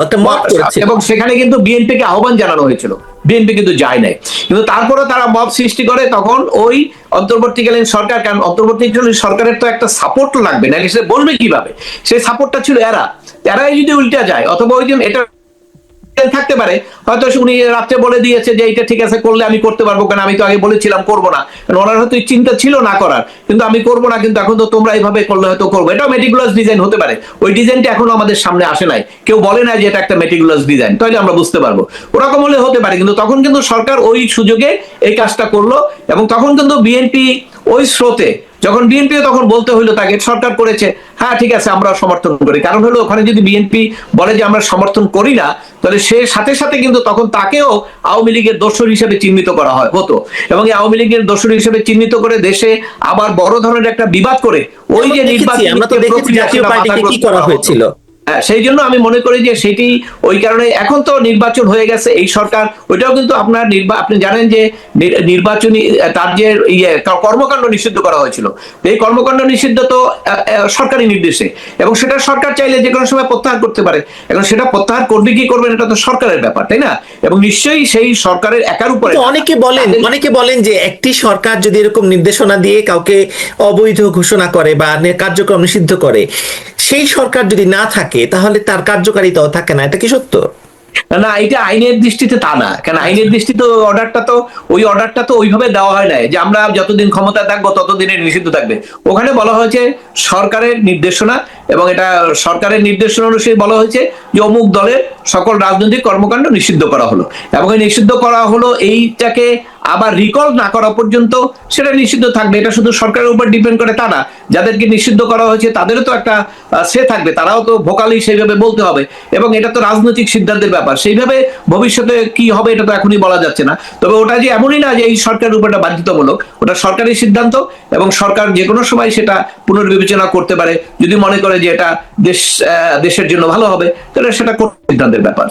এবং সেখানে কিন্তু বিএনপিকে আহ্বান জানানো হয়েছিল, বিএনপি কিন্তু যায় নাই। কিন্তু তারপরে তারা মব সৃষ্টি করে তখন ওই অন্তর্বর্তীকালীন সরকার, কারণ অন্তর্বর্তীকালীন সরকারের তো একটা সাপোর্ট লাগবে, নাকি সে বলবে কিভাবে, সেই সাপোর্টটা ছিল এরাই যদি উল্টা যায়, অথবা ওই দিন এটা থাকতে পারে হয়তো উনি রাত্রে বলে দিয়েছে যে এটা ঠিক আছে করলে আমি করতে পারবো, কেন আমি তো আগে বলেছিলাম করবো না, ওনার হয়তো চিন্তা ছিল না করার, কিন্তু আমি করবো না, কিন্তু এখন তো তোমরা এইভাবে করলে হয়তো করবো। এটাও মেটিকুলাস ডিজাইন হতে পারে, ওই ডিজাইনটা এখনো আমাদের সামনে আসে নাই, কেউ বলে না যে এটা একটা মেটিকুলাস ডিজাইন, তাহলে আমরা বুঝতে পারবো ওরকম হলে হতে পারে। কিন্তু তখন কিন্তু সরকার ওই সুযোগে এই কাজটা করলো, এবং তখন কিন্তু বিএনপি ওই স্রোতে, যখন বিএনপি তখন বলতে হইলো তাকে সরকার করেছে, হ্যাঁ ঠিক আছে আমরা সমর্থন করি, কারণ হলো ওখানে যদি বিএনপি বলে যে আমরা সমর্থন করি না, তাহলে সে সাথে সাথে কিন্তু তখন তাকেও আওয়ামী লীগের দোসর হিসেবে চিহ্নিত করা হতো, এবং এই আওয়ামী লীগের দোসর হিসেবে চিহ্নিত করে দেশে আবার বড় ধরনের একটা বিবাদ করে ওই যে নির্বাচন আমরা তো দেখেছি জাতীয় পার্টিকে কি করা হয়েছিল, হ্যাঁ, সেই জন্য আমি মনে করি যে সেটি ওই কারণে এখন তো নির্বাচন হয়ে গেছে, এই সরকার ওইটাও কিন্তু আপনার আপনি জানেন যে নির্বাচনী তার যে কর্মকাণ্ড নিষিদ্ধ করা হয়েছিল, এই কর্মকাণ্ড নিষিদ্ধ তো সরকারি নির্দেশে, এবং সেটা সরকার চাইলে যে কোনো সময় প্রত্যাহার করতে পারে। এখন সেটা প্রত্যাহার করবে কি করবেন এটা তো সরকারের ব্যাপার, তাই না? এবং নিশ্চয়ই সেই সরকারের একার উপরে। কিন্তু অনেকে বলেন যে একটি সরকার যদি এরকম নির্দেশনা দিয়ে কাউকে অবৈধ ঘোষণা করে বা কার্যক্রম নিষিদ্ধ করে, সেই সরকার যদি না থাকে তাহলে তার কার্যকারিতাও থাকে না, এটা কি সত্য? না, এটা আইনের দৃষ্টিতে তা না, কেন আইনের দৃষ্টিতে ওই অর্ডারটা তো ওইভাবে দেওয়া হয় নাই যে আমরা যতদিন ক্ষমতায় থাকবো ততদিনের নিষিদ্ধ থাকবে। ওখানে বলা হয়েছে সরকারের নির্দেশনা, এবং এটা সরকারের নির্দেশনা অনুযায়ী বলা হয়েছে যে অমুক দলের সকল রাজনৈতিক কর্মকাণ্ড নিষিদ্ধ করা হলো, এবং এই নিষিদ্ধ করা হলো এইটাকে আবার রিকল না করা পর্যন্ত সেটা নিষিদ্ধ থাকবে। এটা শুধু সরকারের উপর ডিপেন্ড করে তা না, যাদেরকে নিষিদ্ধ করা হয়েছে তাদেরও তো একটা সে থাকবে, তারাও তো ভোকালি সেইভাবে বলতে হবে, এবং এটা তো রাজনৈতিক সিদ্ধান্তের ব্যাপার। সেইভাবে ভবিষ্যতে কি হবে এটা তো এখনই বলা যাচ্ছে না। তবে ওটা যে এমনই না যে এই সরকারের উপর বাধ্যতামূলক, ওটা সরকারি সিদ্ধান্ত, এবং সরকার যে কোনো সময় সেটা পুনর্বিবেচনা করতে পারে যদি মনে করে যে এটা দেশের জন্য ভালো হবে, তাহলে সেটা সিদ্ধান্তের ব্যাপার।